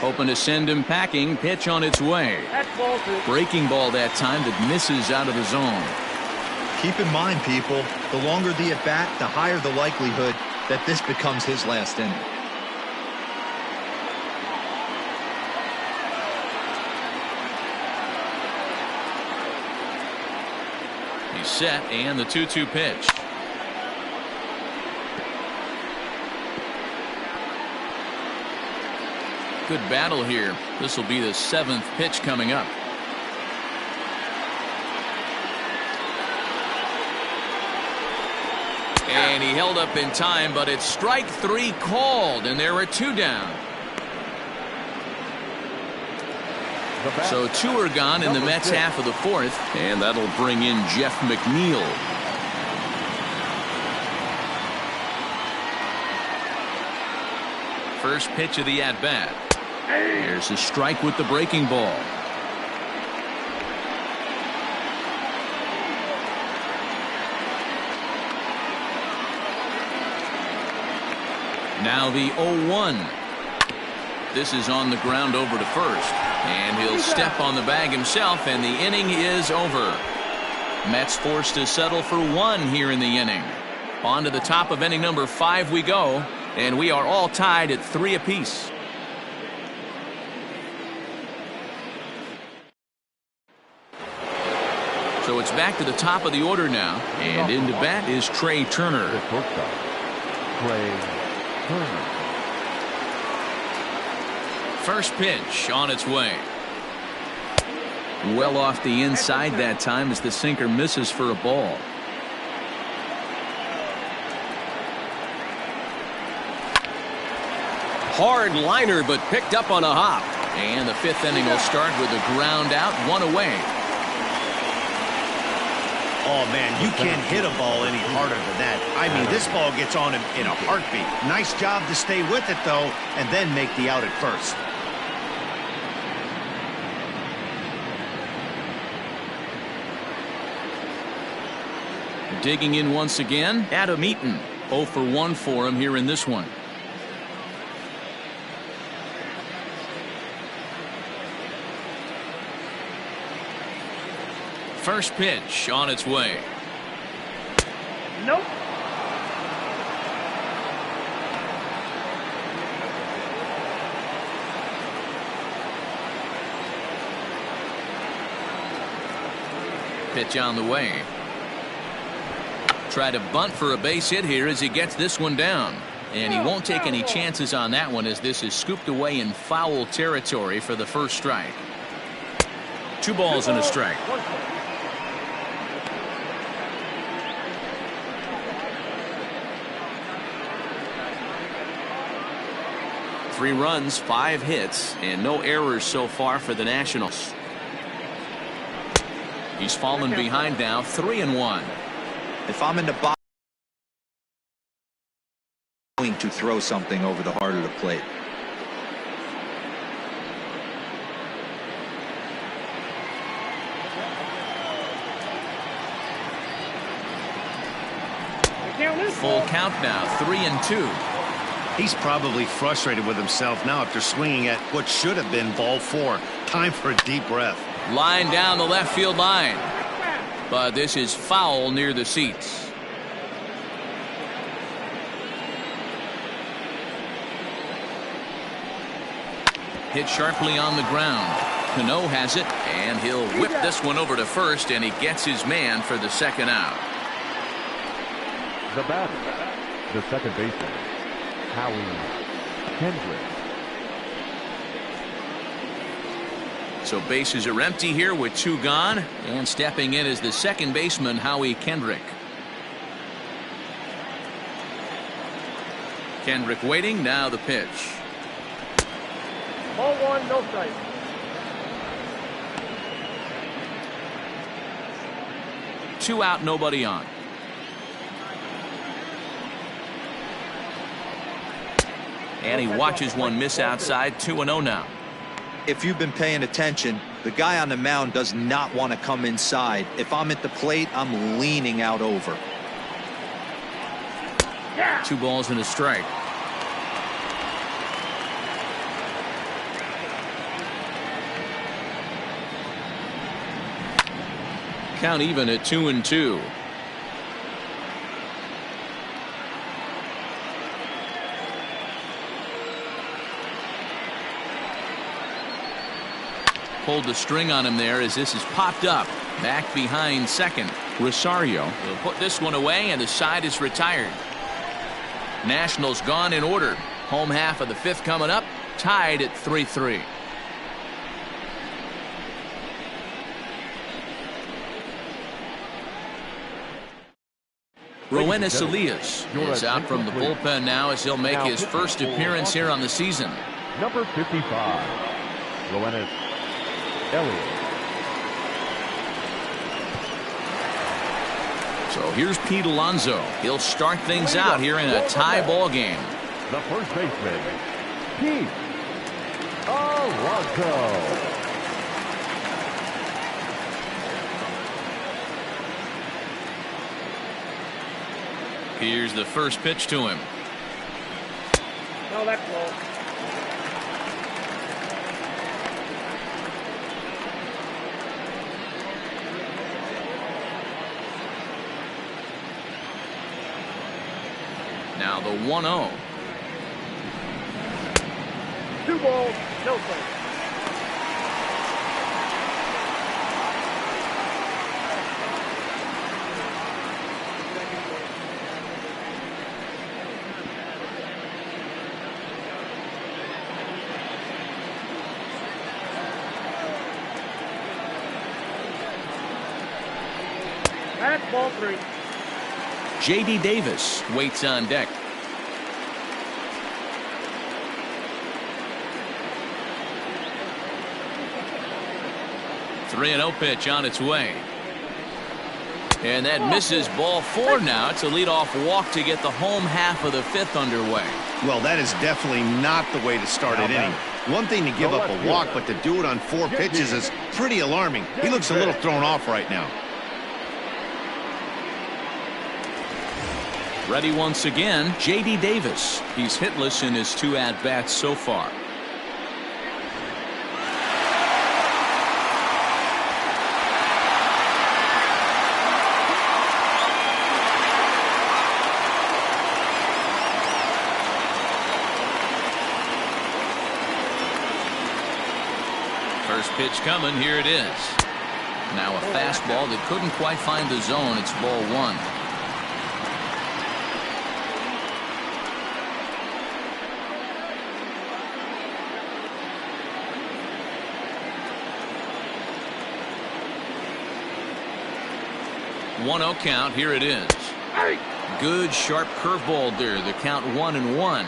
Hoping to send him packing. Pitch on its way. Breaking ball that time that misses out of the zone. Keep in mind, people, the longer the at-bat, the higher the likelihood that this becomes his last inning. He's set, and the 2-2 pitch. Good battle here. This will be the 7th pitch coming up. And he held up in time, but it's strike 3 called, and there are 2 down. So 2 are gone in the Mets half of the 4th, and that'll bring in Jeff McNeil. First pitch of the at-bat. There's a strike with the breaking ball. Now the 0-1. This is on the ground over to first. And he'll step on the bag himself, and the inning is over. Mets forced to settle for 1 here in the inning. On to the top of inning number 5 we go, and we are all tied at 3 apiece. So it's back to the top of the order now, and into bat is Trey Turner. First pitch on its way. Well off the inside that time as the sinker misses for a ball. Hard liner, but picked up on a hop. And the 5th inning will start with a ground out, 1 away. Oh, man, you can't hit a ball any harder than that. I mean, this ball gets on him in a heartbeat. Nice job to stay with it, though, and then make the out at first. Digging in once again, Adam Eaton. 0 for 1 for him here in this one. First pitch on its way. Nope. Pitch on the way. Try to bunt for a base hit here as he gets this one down. And he won't take any chances on that one as this is scooped away in foul territory for the first strike. 2 balls and a strike. 3 runs, 5 hits, and no errors so far for the Nationals. He's fallen behind now, 3-1. If I'm in the box, I'm going to throw something over the heart of the plate. Full count now, 3-2. He's probably frustrated with himself now after swinging at what should have been ball 4. Time for a deep breath. Line down the left field line. But this is foul near the seats. Hit sharply on the ground. Cano has it, and he'll whip this one over to first, and he gets his man for the second out. The batter, the second baseman, Kendrick. So bases are empty here with 2 gone, and stepping in is the second baseman, Kendrick. Kendrick waiting, now the pitch. Ball 1, no strike. Two out, nobody on. And he watches one miss outside. 2-0 now. If you've been paying attention, the guy on the mound does not want to come inside. If I'm at the plate, I'm leaning out over. 2 balls and a strike. Count even at 2-2. Pulled the string on him there as this is popped up. Back behind second. Rosario will put this one away, and the side is retired. Nationals gone in order. Home half of the 5th coming up. Tied at 3-3. Roenis Elias is out from the bullpen now as he'll make his first appearance here on the season. Number 55, Roenis Elias. So here's Pete Alonso. He'll start things out here in a tie ball game. The first baseman, Pete Alonso. Here's the first pitch to him. No, that's low. Now the 1-0. 2 balls, no strike. That's ball 3. J.D. Davis waits on deck. The 3-0 pitch on its way. And that misses. Ball 4 now. It's a leadoff walk to get the home half of the 5th underway. Well, that is definitely not the way to start an inning. One thing to give up a walk, but to do it on 4 pitches is pretty alarming. He looks a little thrown off right now. Ready once again, J.D. Davis. He's hitless in his 2 at-bats so far. First pitch coming, here it is. Now a fastball that couldn't quite find the zone. It's ball 1. One-0 count. Here it is. Good sharp curveball there. The count 1-1.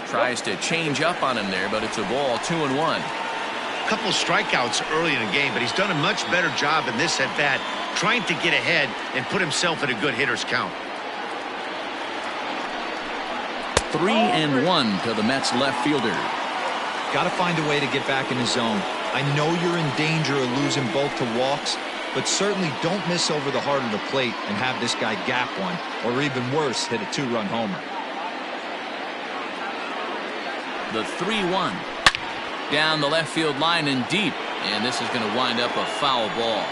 Tries to change up on him there, but it's a ball. 2-1. Couple strikeouts early in the game, but he's done a much better job in this at bat, trying to get ahead and put himself in a good hitter's count. 3-1 to the Mets left fielder. Got to find a way to get back in the zone. I know you're in danger of losing both to walks, but certainly don't miss over the heart of the plate and have this guy gap one, or even worse, hit a 2-run homer. The 3-1 down the left field line and deep, and this is going to wind up a foul ball.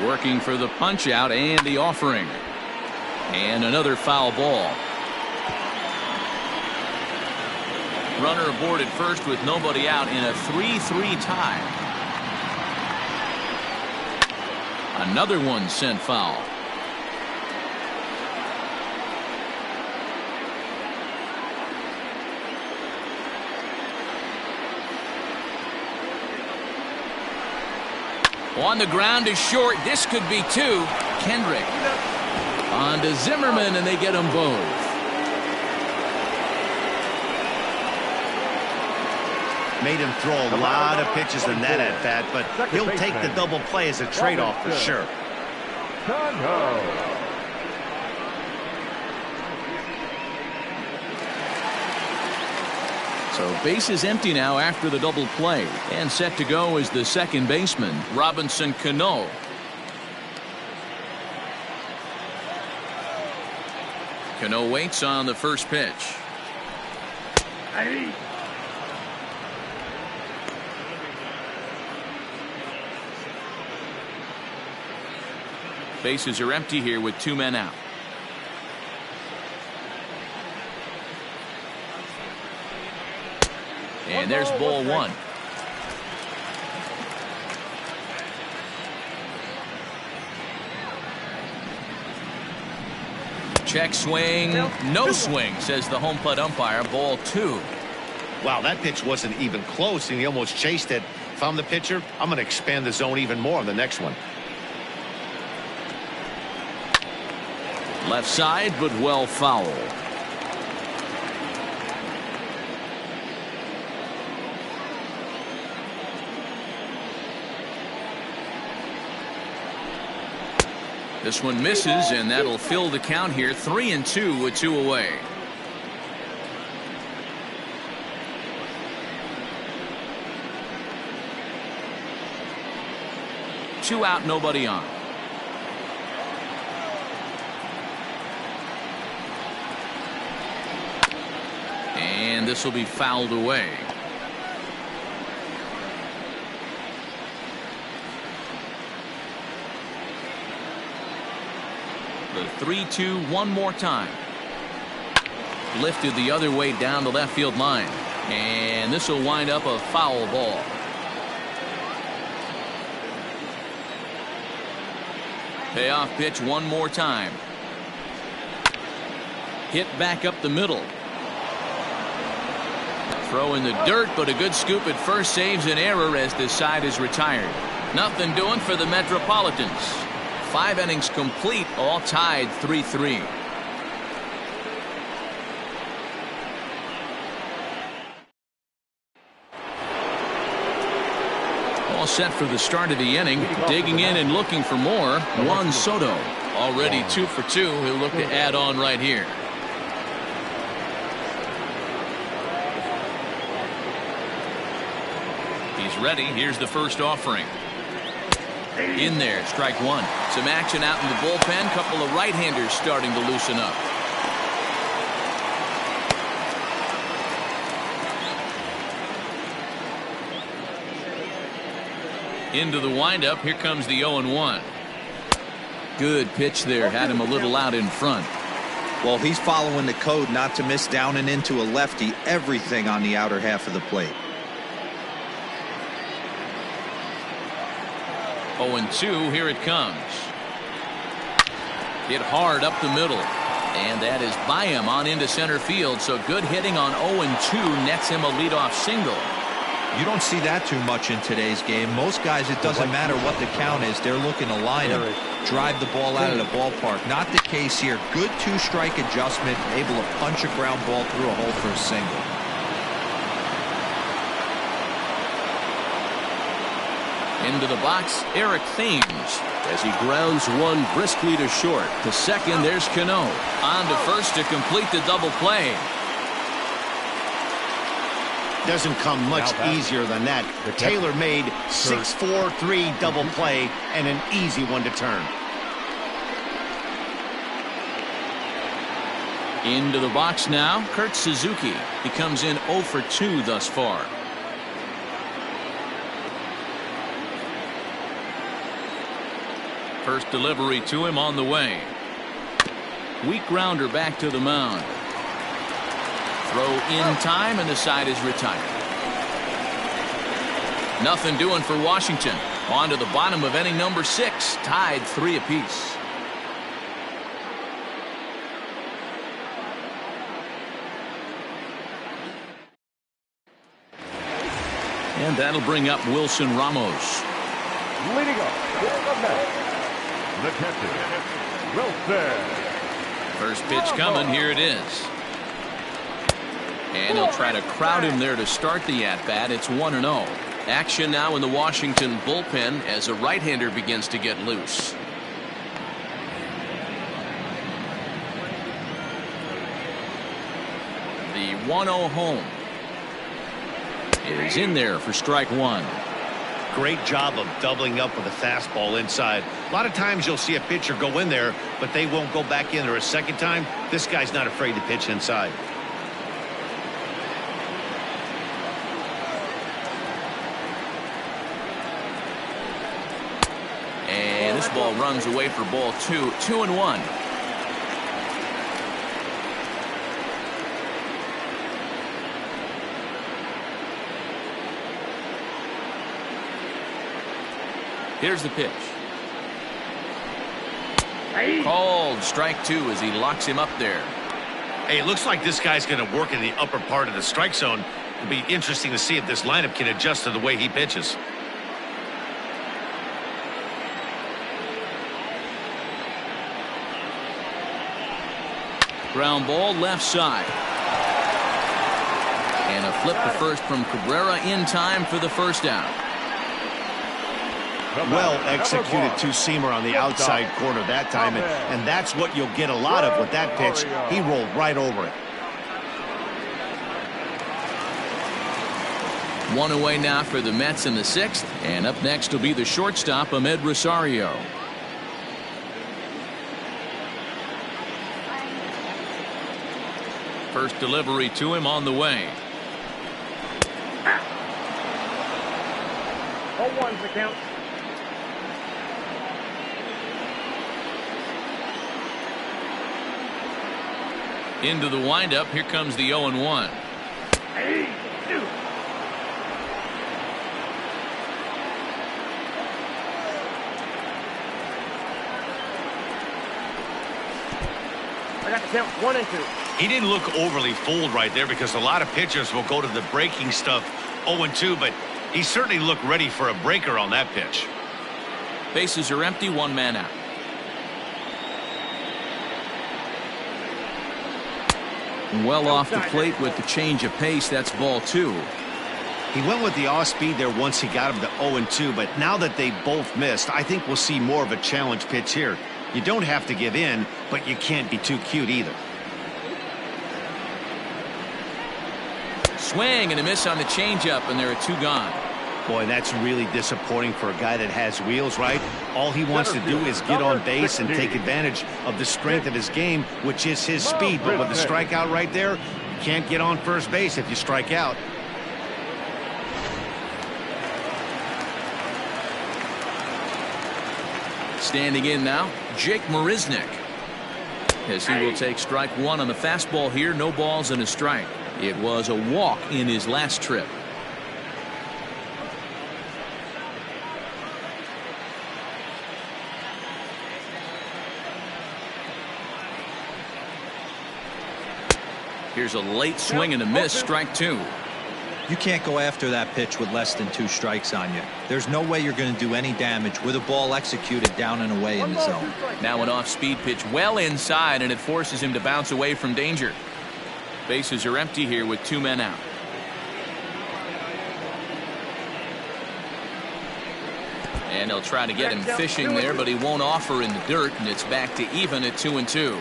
Working for the punch out and the offering. And another foul ball. Runner aboard at first with nobody out in a 3-3 tie. Another one sent foul. On the ground is short. This could be two. Kendrick on to Zimmerman, and they get them both. Made him throw a lot of pitches in that at bat, but he'll take the double play as a trade-off for sure. So base is empty now after the double play, and set to go is the second baseman, Robinson Cano. Cano waits on the first pitch. Bases are empty here with 2 men out. And there's ball 1. Check swing, no swing, says the home plate umpire. Ball 2. Wow, that pitch wasn't even close, and he almost chased it. If I'm the pitcher, I'm going to expand the zone even more on the next one. Left side, but well foul. This one misses, and that'll fill the count here. 3-2 with 2 away. Two out, nobody on. And this will be fouled away. The 3-2 one more time. Lifted the other way down the left field line. And this will wind up a foul ball. Payoff pitch one more time. Hit back up the middle. Throw in the dirt, but a good scoop at first saves an error as this side is retired. Nothing doing for the Metropolitans. 5 innings complete, all tied 3-3. All set for the start of the inning. Digging in and looking for more, Juan Soto. Already 2 for 2. He'll look to add on right here. He's ready. Here's the first offering. In there, strike 1. Some action out in the bullpen. Couple of right-handers starting to loosen up. Into the windup. Here comes the 0-1. Good pitch there. Had him a little out in front. Well, he's following the code not to miss down and into a lefty. Everything on the outer half of the plate. 0-2, here it comes. Hit hard up the middle. And that is by him on into center field. So good hitting on 0-2 nets him a leadoff single. You don't see that too much in today's game. Most guys, it doesn't matter what the count is. They're looking to line him, drive the ball out of the ballpark. Not the case here. Good 2-strike adjustment, able to punch a ground ball through a hole for a single. Into the box, Eric Thames as he grounds one briskly to short. To second, there's Cano. On to first to complete the double play. Doesn't come much easier than that. Taylor made 6-4-3 double play and an easy one to turn. Into the box now, Kurt Suzuki. He comes in 0 for 2 thus far. First delivery to him on the way. Weak grounder back to the mound. Throw in time, and the side is retired. Nothing doing for Washington. On to the bottom of inning number 6, tied 3 apiece. And that'll bring up Wilson Ramos. Leading up for the Mets, the captain, Wilson. First pitch coming. Here it is. And he'll try to crowd him there to start the at-bat. It's 1-0. Action now in the Washington bullpen as a right-hander begins to get loose. The 1-0 home is in there for strike 1. Great job of doubling up with a fastball inside. A lot of times you'll see a pitcher go in there, but they won't go back in there a second time. This guy's not afraid to pitch inside. And this ball runs away for ball 2. 2-1. Here's the pitch. Called strike 2 as he locks him up there. Hey, it looks like this guy's going to work in the upper part of the strike zone. It'll be interesting to see if this lineup can adjust to the way he pitches. Ground ball left side. And a flip to first from Cabrera in time for the first out. Well executed two-seamer on the outside corner that time, and that's what you'll get a lot of with that pitch. He rolled right over it. 1 away now for the Mets in the 6th, and up next will be the shortstop, Ahmed Rosario. First delivery to him on the way. 0-1's the count. Into the windup. Here comes the 0-1. Hey, dude. I got the count 1 and 2. He didn't look overly fooled right there because a lot of pitchers will go to the breaking stuff 0-2, but he certainly looked ready for a breaker on that pitch. Bases are empty, 1 man out. Well off the plate with the change of pace. That's ball 2. He went with the off speed there once he got him to 0-2, but now that they both missed, I think we'll see more of a challenge pitch here. You don't have to give in, but you can't be too cute either. Swing and a miss on the changeup, and there are 2 gone. Boy, that's really disappointing for a guy that has wheels, right? All he wants to do is get on base and take advantage of the strength of his game, which is his speed. But with the strikeout right there, you can't get on first base if you strike out. Standing in now, Jake Marisnick, as he will take strike 1 on the fastball here. No balls and a strike. It was a walk in his last trip. Here's a late swing and a miss, strike 2. You can't go after that pitch with less than 2 strikes on you. There's no way you're going to do any damage with a ball executed down and away in the zone. Now an off-speed pitch well inside, and it forces him to bounce away from danger. Bases are empty here with 2 men out. And they'll try to get him fishing there, but he won't offer in the dirt, and it's back to even at 2-2.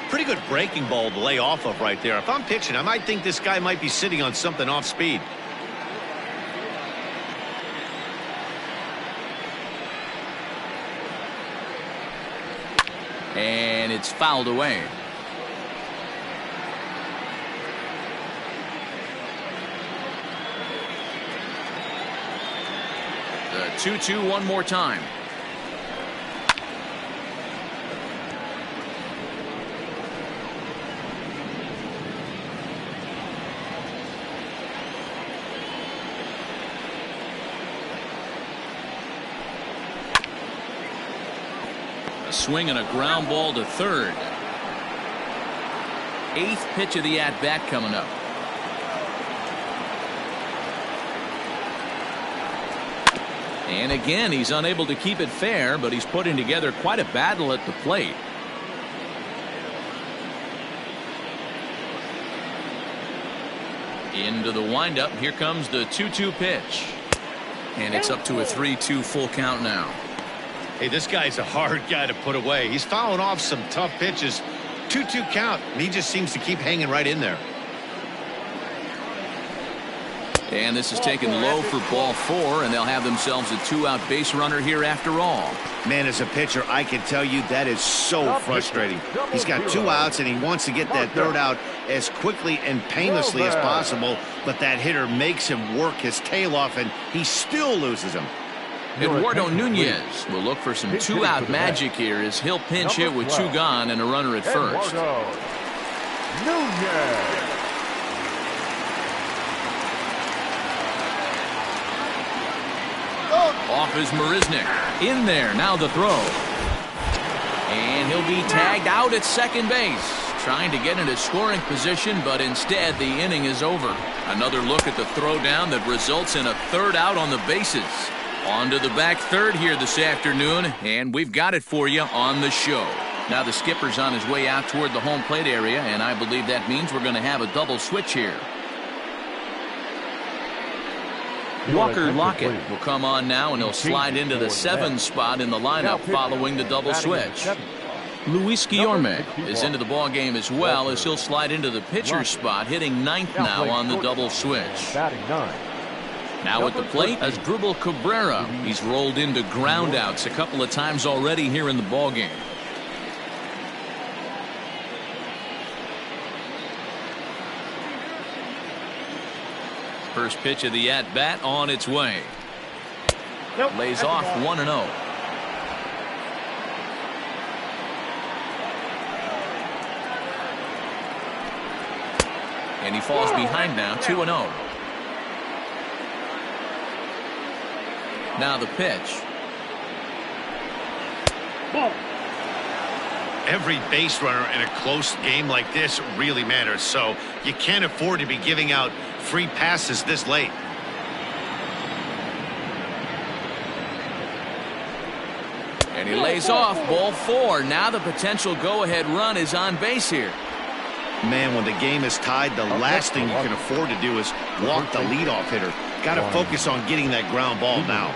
Pretty good breaking ball to lay off of right there. If I'm pitching, I might think this guy might be sitting on something off speed. And it's fouled away. The 2-2 one more time. A swing and a ground ball to third. 8th pitch of the at-bat coming up. And again, he's unable to keep it fair, but he's putting together quite a battle at the plate. Into the windup. Here comes the 2-2 pitch. And it's up to a 3-2 full count now. Hey, this guy's a hard guy to put away. He's fouling off some tough pitches. 2-2 count, and he just seems to keep hanging right in there. And this is taken low for ball 4, and they'll have themselves a 2-out base runner here after all. Man, as a pitcher, I can tell you that is so frustrating. He's got 2 outs, and he wants to get that 3rd out as quickly and painlessly as possible, but that hitter makes him work his tail off, and he still loses him. Eduardo Nunez will look for some 2-out magic here as he'll pinch hit with 2 gone and a runner at first. Off is Marisnik. In there, now the throw. And he'll be tagged out at second base. Trying to get into scoring position, but instead the inning is over. Another look at the throw down that results in a 3rd out on the bases. On to the back third here this afternoon, and we've got it for you on the show. Now the skipper's on his way out toward the home plate area, and I believe that means we're going to have a double switch here. Walker Lockett will come on now, and he'll slide into the 7 spot in the lineup following the double switch. Luis Guillorme is into the ball game as well, as he'll slide into the pitcher's spot, hitting 9th now on the double switch. Now at the plate as Dribble Cabrera. He's rolled into groundouts a couple of times already here in the ball game. First pitch of the at-bat on its way. Lays off 1-0. And he falls behind now, 2-0. Now the pitch. Every base runner in a close game like this really matters, so you can't afford to be giving out free passes this late. And he lays off ball 4. Now the potential go-ahead run is on base here. Man, when the game is tied, the last thing you can afford to do is walk the leadoff hitter. Got to focus on getting that ground ball now.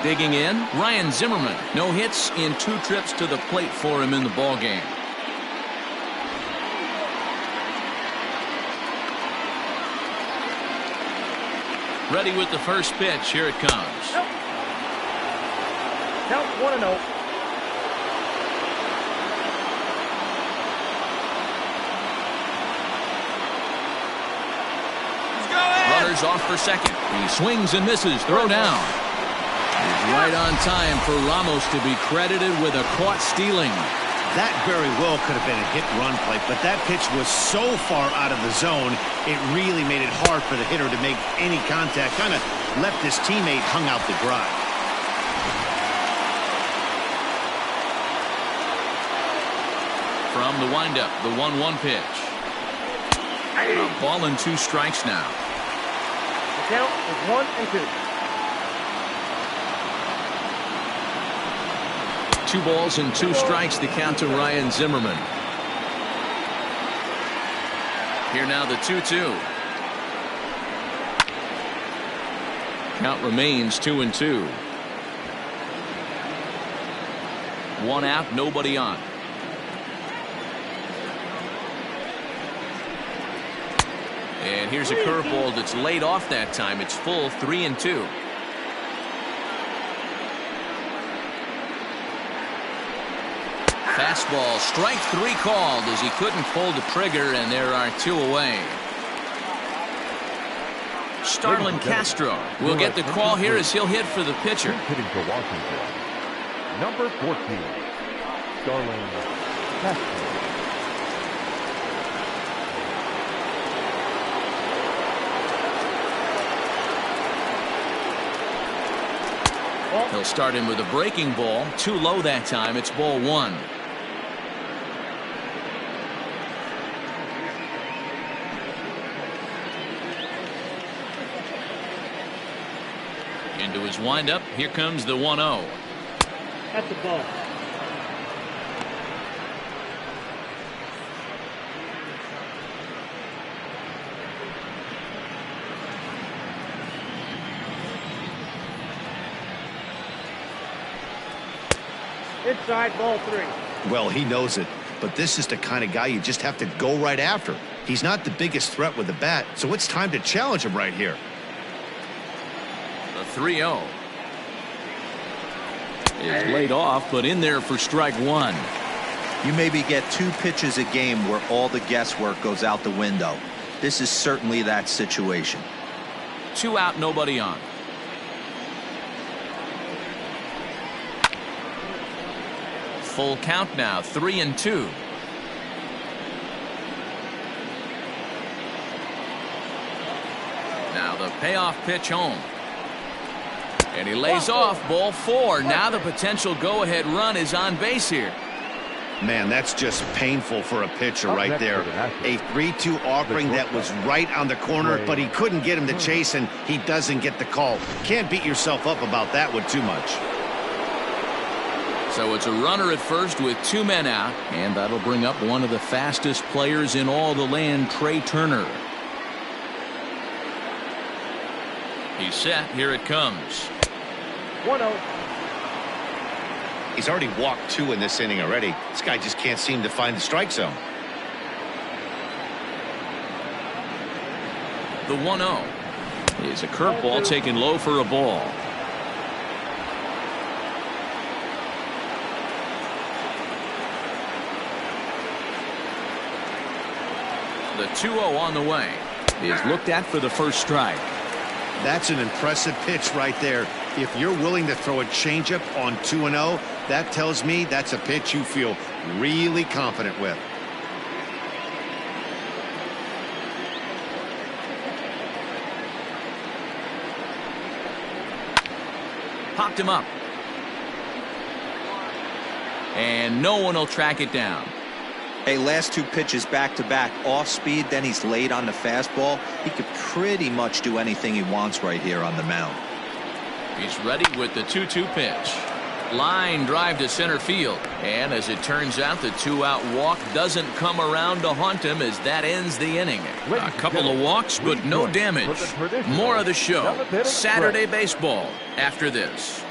Digging in, Ryan Zimmerman. No hits in 2 trips to the plate for him in the ball game. Ready with the first pitch. Here it comes. Count 1-0. Runners off for second. He swings and misses. Throw down. He's right on time for Ramos to be credited with a caught stealing. That very well could have been a hit-run play, but that pitch was so far out of the zone, it really made it hard for the hitter to make any contact. Kind of left his teammate hung out to dry. From the windup, the 1-1 pitch. A ball and 2 strikes now. The count is 1-2. 2 balls and 2 strikes to count to Ryan Zimmerman. Here now the 2-2. Count remains 2-2. 1 out, nobody on. And here's a curveball that's laid off that time. It's full 3-2. Fastball, strike 3 called as he couldn't pull the trigger, and there are 2 away. Starlin Castro will get the call here as he'll hit for the pitcher. Hitting for Washington, number 14, Starlin Castro. He'll start in with a breaking ball. Too low that time. It's ball 1. Into his windup. Here comes the 1-0. That's the ball. Inside, ball 3. Well, he knows it, but this is the kind of guy you just have to go right after. He's not the biggest threat with the bat, so it's time to challenge him right here. The 3-0 is laid off, but in there for strike 1. You maybe get 2 pitches a game where all the guesswork goes out the window. This is certainly that situation. 2 out, nobody on. Full count now, 3-2. Now the payoff pitch home. And he lays off, ball 4. Now the potential go-ahead run is on base here. Man, that's just painful for a pitcher right there. A 3-2 offering that was right on the corner, but he couldn't get him to chase, and he doesn't get the call. Can't beat yourself up about that one too much. So it's a runner at first with 2 men out, and that'll bring up one of the fastest players in all the land, Trey Turner. He's set. Here it comes. 1-0. He's already walked 2 in this inning already. This guy just can't seem to find the strike zone. The 1-0 is a curveball taken low for a ball. The 2-0 on the way is looked at for the first strike. That's an impressive pitch right there. If you're willing to throw a changeup on 2-0, that tells me that's a pitch you feel really confident with. Popped him up. And no one will track it down. Hey, last 2 pitches back-to-back, off speed, then he's laid on the fastball. He could pretty much do anything he wants right here on the mound. He's ready with the 2-2 pitch. Line drive to center field. And as it turns out, the 2-out walk doesn't come around to haunt him as that ends the inning. A couple of walks, but no damage. More of the show. Saturday baseball after this.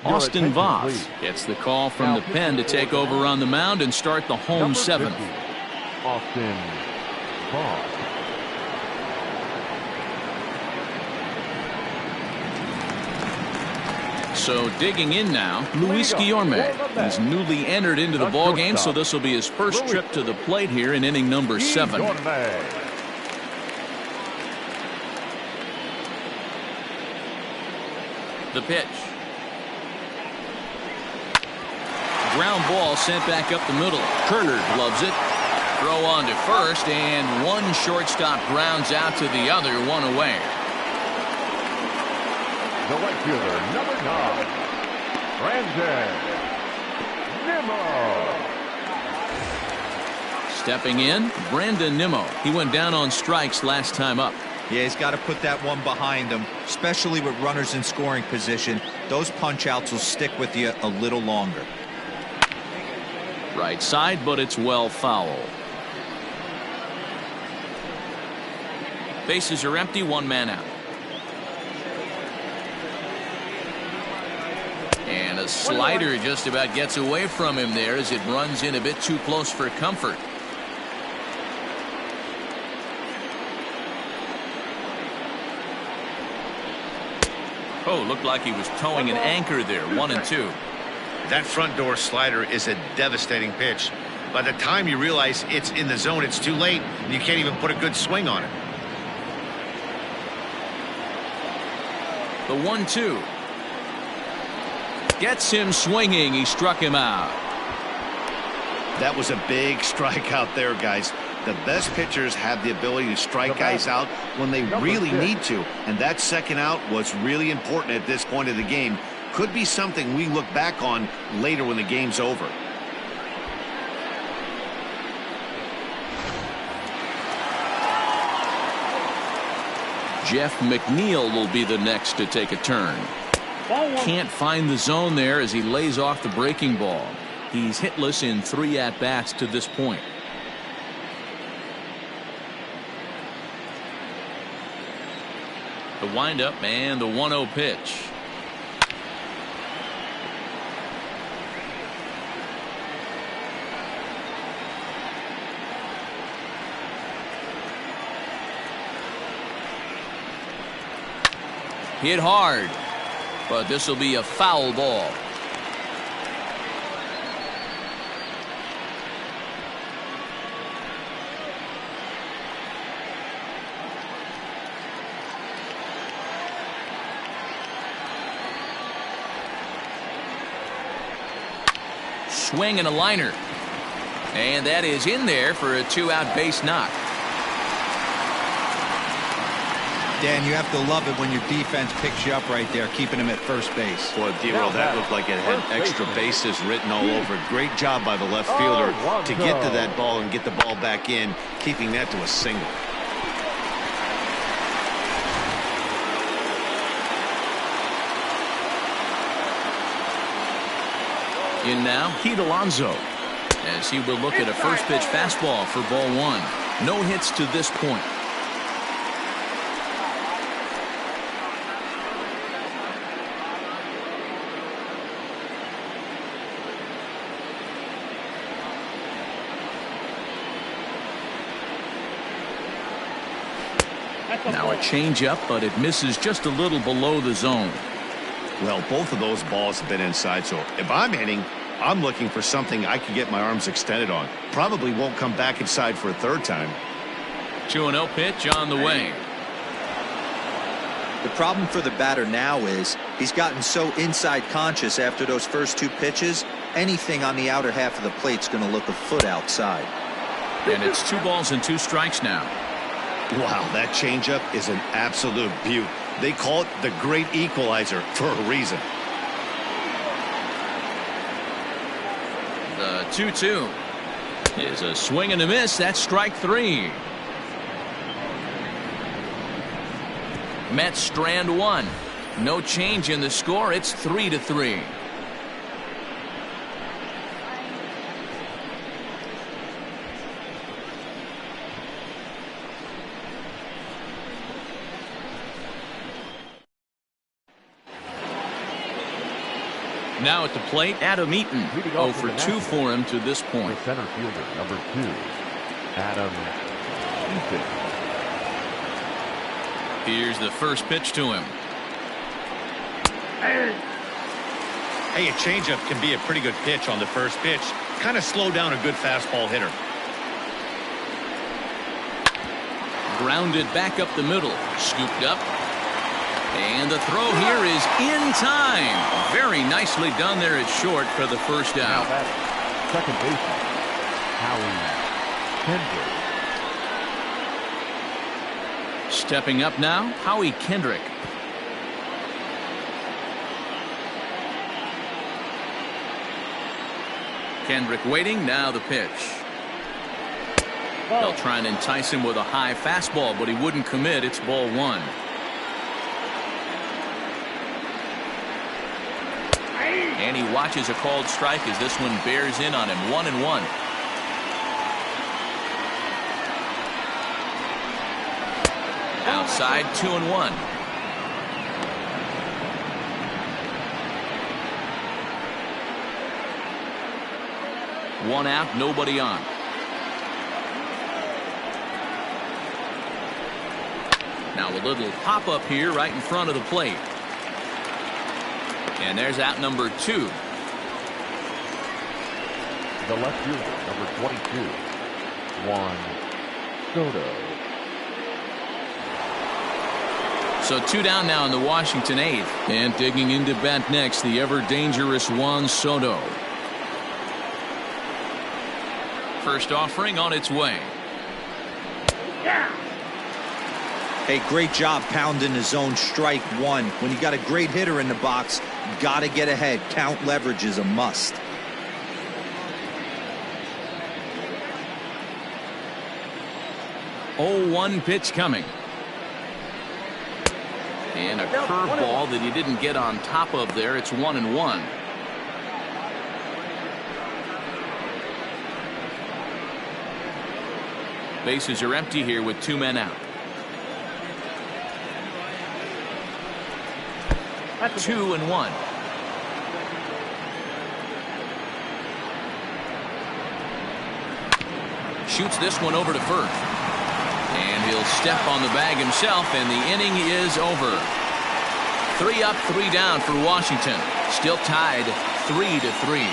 Austin Voth gets the call from the pen to take over on the mound and start the home 7th. Austin Voth. So digging in now, Luis Guillorme. He's newly entered into the ballgame, so this will be his first trip to the plate here in inning number 7. The pitch. Ground ball sent back up the middle. Turner loves it. Throw on to first, and one shortstop grounds out to the other, 1 away. The right fielder, number 9, Brandon Nimmo. Stepping in, Brandon Nimmo. He went down on strikes last time up. Yeah, he's got to put that one behind him, especially with runners in scoring position. Those punch-outs will stick with you a little longer. Right side, but it's well foul. Bases are empty, 1 man out. And a slider just about gets away from him there as it runs in a bit too close for comfort. Oh, looked like he was towing an anchor there, 1-2. That front door slider is a devastating pitch. By the time you realize it's in the zone, it's too late. You can't even put a good swing on it. The 1-2 gets him swinging. He struck him out. That was a big strikeout there, guys. The best pitchers have the ability to strike guys out when they really need to, and that second out was really important at this point of the game. Could be something we look back on later when the game's over. Jeff McNeil will be the next to take a turn. Can't find the zone there as he lays off the breaking ball. He's hitless in 3 at-bats to this point. The windup and the 1-0 pitch. Hit hard, but this will be a foul ball. Swing and a liner, and that is in there for a 2-out base knock. Dan, you have to love it when your defense picks you up right there, keeping him at first base. Boy, D-Roll, that looked like it had extra bases written all over it. Great job by the left fielder to get to that ball and get the ball back in, keeping that to a single. In now, Pete Alonso, as he will look at a first pitch fastball for ball 1. No hits to this point. Now a changeup, but it misses just a little below the zone. Well, both of those balls have been inside, so if I'm hitting, I'm looking for something I can get my arms extended on. Probably won't come back inside for a third time. 2-0 pitch on the way. The problem for the batter now is he's gotten so inside conscious after those first 2 pitches. Anything on the outer half of the plate's going to look a foot outside. And it's 2 balls and 2 strikes now. Wow, that changeup is an absolute beaut. They call it the great equalizer for a reason. The 2-2 is a swing and a miss. That's strike 3. Mets strand 1. No change in the score. It's 3-3. Now at the plate, Adam Eaton. 0 for 2 for him to this point. The center fielder, number 2, Adam Eaton. Here's the first pitch to him. Hey, a changeup can be a pretty good pitch on the first pitch. Kind of slow down a good fastball hitter. Grounded back up the middle. Scooped up. And the throw here is in time. Very nicely done there at short for the first out. Second baseman, Howie Kendrick. Stepping up now, Howie Kendrick. Kendrick waiting, now the pitch. They'll try and entice him with a high fastball, but he wouldn't commit. It's ball 1. And he watches a called strike as this one bears in on him. 1-1. Outside, 2-1. One out, nobody on. Now a little pop up here right in front of the plate. And there's out number 2. The left fielder, number 22, Juan Soto. So 2 down now in the Washington 8th. And digging into bat next, the ever-dangerous Juan Soto. First offering on its way. Hey, great job pounding the zone. Strike one. When you got a great hitter in the box, got to get ahead. Count leverage is a must. Oh, 1 pitch coming. And a curveball that he didn't get on top of there. It's 1-1. Bases are empty here with 2 men out. 2-1. Shoots this one over to first. And he'll step on the bag himself, and the inning is over. 3 up, 3 down for Washington. Still tied 3-3.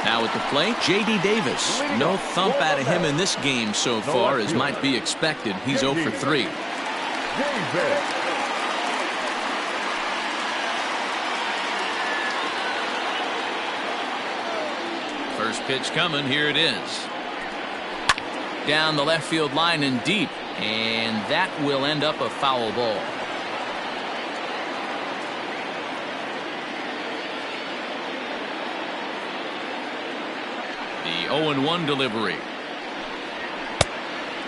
Now at the plate, J.D. Davis. No thump out of him in this game so far, as might be expected. He's 0 for 3. First pitch coming. Here it is. Down the left field line and deep. And that will end up a foul ball. The 0-1 delivery.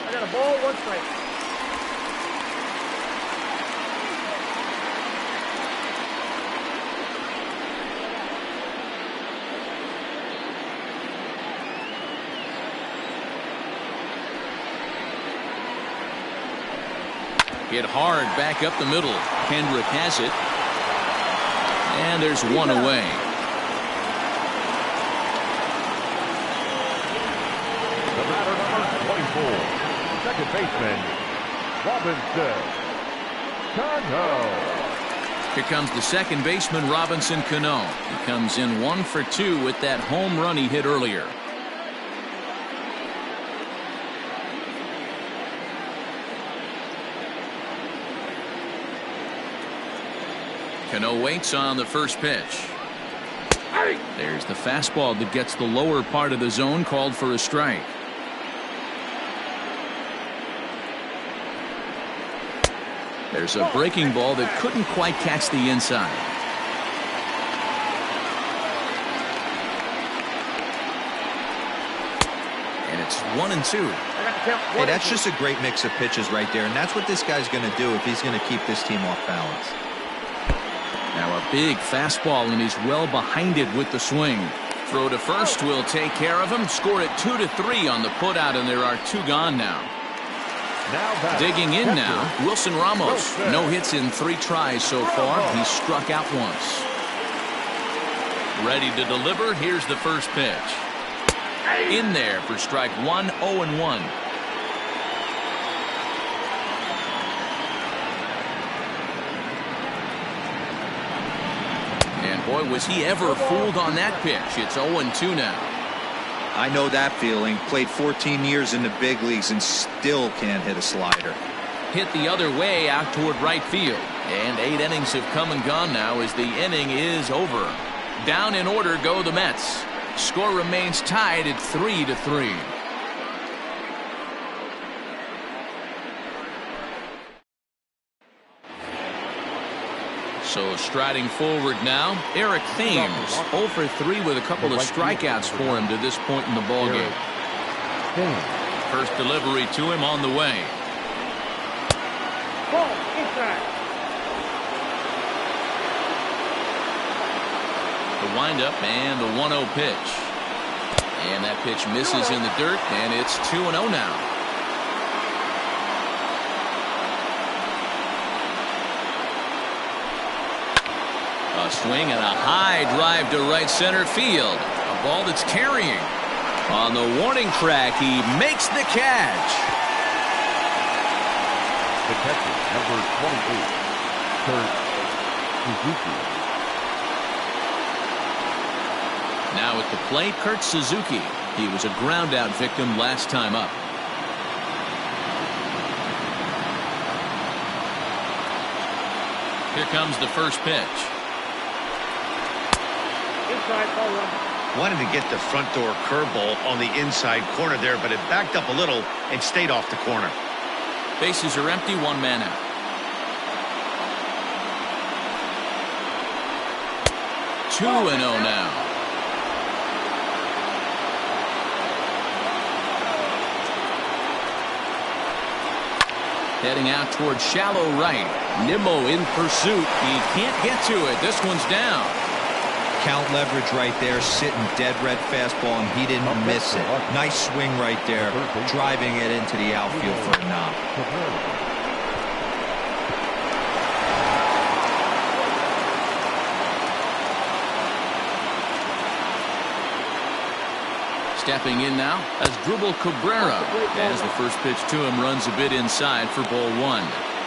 I got a ball, 1 strike. Hit hard back up the middle. Kendrick has it. And there's 1 away. The batter, number 24, second baseman, Robinson Cano. Here comes the second baseman, Robinson Cano. He comes in 1 for 2 with that home run he hit earlier. Cano waits on the first pitch. There's the fastball that gets the lower part of the zone, called for a strike. There's a breaking ball that couldn't quite catch the inside. And it's 1-2. Hey, that's just a great mix of pitches right there, and that's what this guy's going to do if he's going to keep this team off balance. Now a big fastball, and he's well behind it with the swing. Throw to first will take care of him. Score it 2-3 on the putout, and there are 2 gone now. Digging in now, Wilson Ramos. No hits in 3 tries so far. He struck out once. Ready to deliver. Here's the first pitch. In there for strike 1, 0-1. And boy, was he ever fooled on that pitch. It's 0-2 now. I know that feeling. Played 14 years in the big leagues and still can't hit a slider. Hit the other way out toward right field. And 8 innings have come and gone now as the inning is over. Down in order go the Mets. Score remains tied at 3-3. So striding forward now, Eric Thames, 0 for 3 with a couple of strikeouts for him to this point in the ballgame. First delivery to him on the way. Ball, inside. The windup and the 1-0 pitch. And that pitch misses in the dirt, and it's 2-0 now. A swing and a high drive to right center field. A ball that's carrying. On the warning track, he makes the catch. The catcher, number 28, Kurt Suzuki. Now at the plate, Kurt Suzuki. He was a ground out victim last time up. Here comes the first pitch. Inside, ball one. Wanted to get the front door curveball on the inside corner there, but it backed up a little and stayed off the corner. Bases are empty, 1 man out. 2-0 now. Heading out toward shallow right. Nimmo in pursuit. He can't get to it. This one's down. Count leverage right there, sitting dead red fastball, and he didn't miss it. Nice swing right there, driving it into the outfield for a knock. Stepping in now as Dribble Cabrera, as the first pitch to him runs a bit inside for ball 1.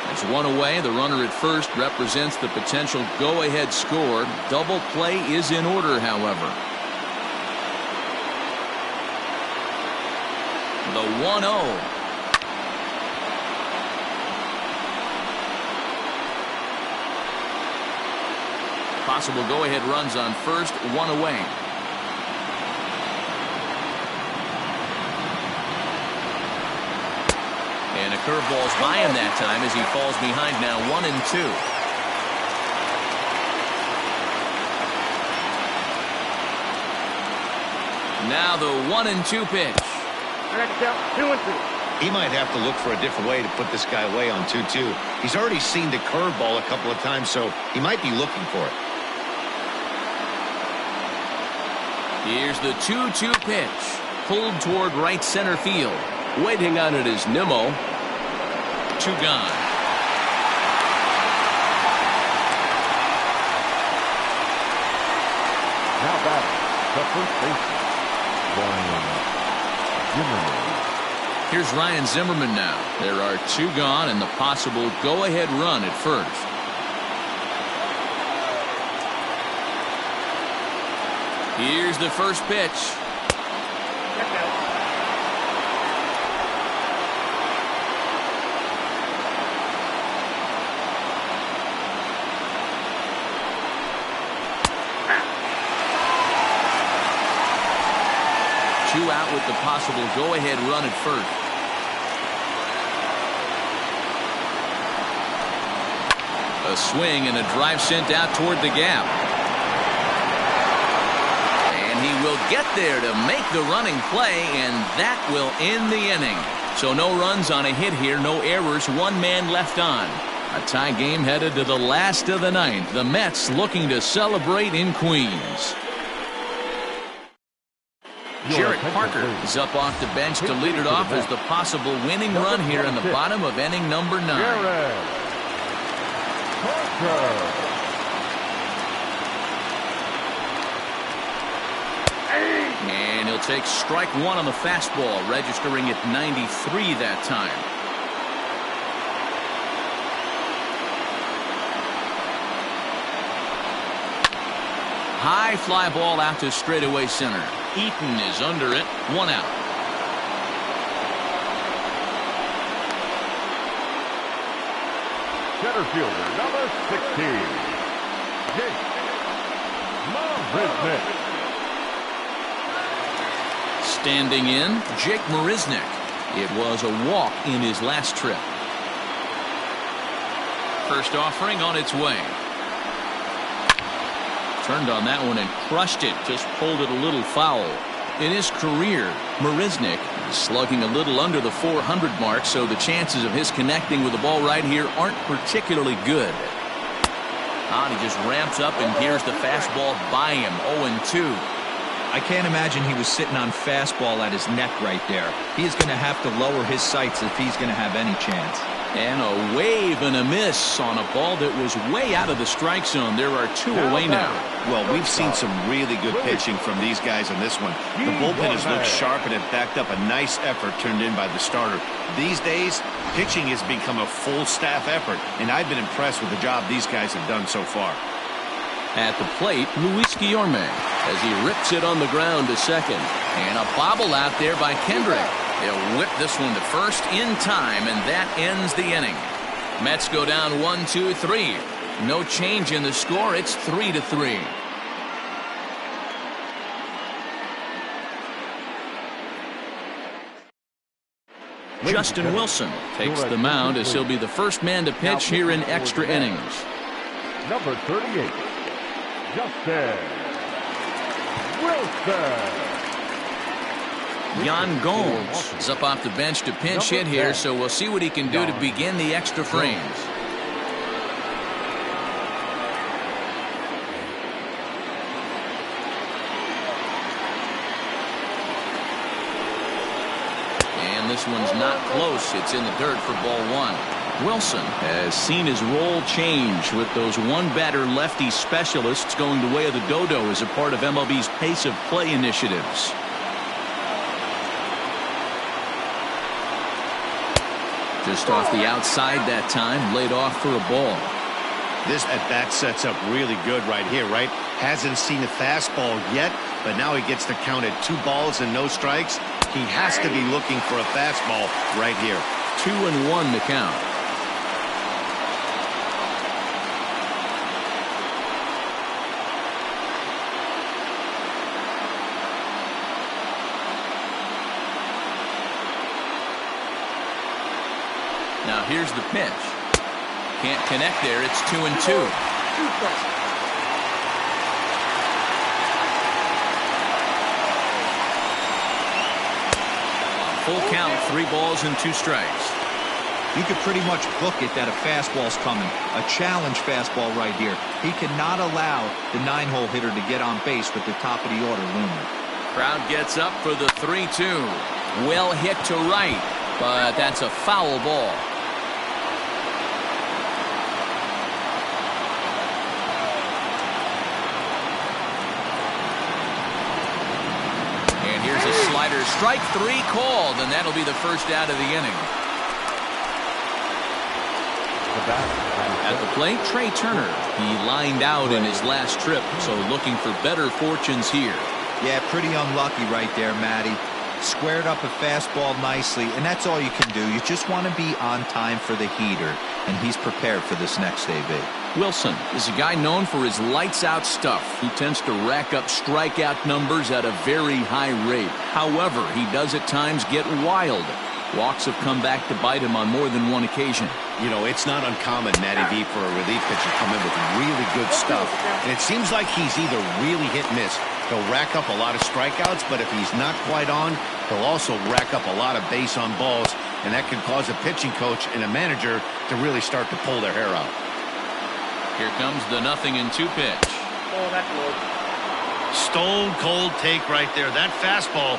As 1 away, the runner at first represents the potential go-ahead score. Double play is in order, however. The 1-0. Possible go-ahead runs on first, 1 away. And a curveball's by him that time as he falls behind now 1-2. Now the 1-2 pitch. He might have to look for a different way to put this guy away on 2-2. He's already seen the curveball a couple of times, so he might be looking for it. Here's the 2-2 pitch. Pulled toward right center field. Waiting on it is Nimmo. 2 gone. Now batting, the first baseman, Ryan Zimmerman. Here's Ryan Zimmerman now. There are 2 gone and the possible go-ahead run at first. Here's the first pitch. Two out with the possible go-ahead run at first. A swing and a drive sent out toward the gap. And he will get there to make the running play, and that will end the inning. So no runs on a hit here, no errors, 1 man left on. A tie game headed to the last of the 9th. The Mets looking to celebrate in Queens. Jarrett Parker is up off the bench to lead it off as the possible winning run here in the bottom of inning number 9. And he'll take strike 1 on the fastball, registering at 93 that time. High fly ball out to straightaway center. Eaton is under it. 1 out. Center fielder number 16, Jake Marisnick. Standing in, Jake Marisnick. It was a walk in his last trip. First offering on its way. Turned on that one and crushed it. Just pulled it a little foul. In his career, Marisnick is slugging a little under the 400 mark, so the chances of his connecting with the ball right here aren't particularly good. He just ramps up, and here's the fastball by him. 0-2. I can't imagine he was sitting on fastball at his neck right there. He is going to have to lower his sights if he's going to have any chance. And a wave and a miss on a ball that was way out of the strike zone. There are 2 away now. Well, we've seen some really good pitching from these guys on this one. The bullpen has looked sharp and it backed up a nice effort turned in by the starter. These days, pitching has become a full staff effort, and I've been impressed with the job these guys have done so far. At the plate, Luis Guillorme as he rips it on the ground to second. And a bobble out there by Kendrick. He'll whip this one to first in time, and that ends the inning. Mets go down 1-2-3. No change in the score. It's 3-3. Justin Wilson takes the mound as he'll be the first man to pitch here in extra innings. Number 38, Justin Wilson. Yan Gomes is up off the bench to pinch hit here, so we'll see what he can do to begin the extra frames. And this one's not close. It's in the dirt for ball one. Wilson has seen his role change with those one-batter lefty specialists going the way of the dodo as a part of MLB's pace of play initiatives. Just off the outside that time, laid off for a ball. This at-bat sets up really good right here, right? Hasn't seen a fastball yet, but now he gets to count at 2 balls and no strikes. He has to be looking for a fastball right here. 2-1 to count. Now here's the pitch. Can't connect there. It's 2-2. Full count, 3 balls and 2 strikes. You could pretty much book it that a fastball's coming. A challenge fastball right here. He cannot allow the 9-hole hitter to get on base with the top of the order looming. Crowd gets up for the 3-2. Well hit to right, but that's a foul ball. Here's a slider. Strike 3 called, and that'll be the first out of the inning. At the plate, Trey Turner. He lined out in his last trip, so looking for better fortunes here. Yeah, pretty unlucky right there, Matty. Squared up a fastball nicely, and that's all you can do. You just want to be on time for the heater, and he's prepared for this next AB. Wilson is a guy known for his lights-out stuff. He tends to rack up strikeout numbers at a very high rate. However, he does at times get wild. Walks have come back to bite him on more than one occasion. You know, it's not uncommon, Matty V, for a relief pitcher to come in with really good stuff. And it seems like he's either really hit and miss. He'll rack up a lot of strikeouts, but if he's not quite on, he'll also rack up a lot of base on balls, and that can cause a pitching coach and a manager to really start to pull their hair out. Here comes the 0-2 pitch. Oh, that's low. Stone cold take right there. That fastball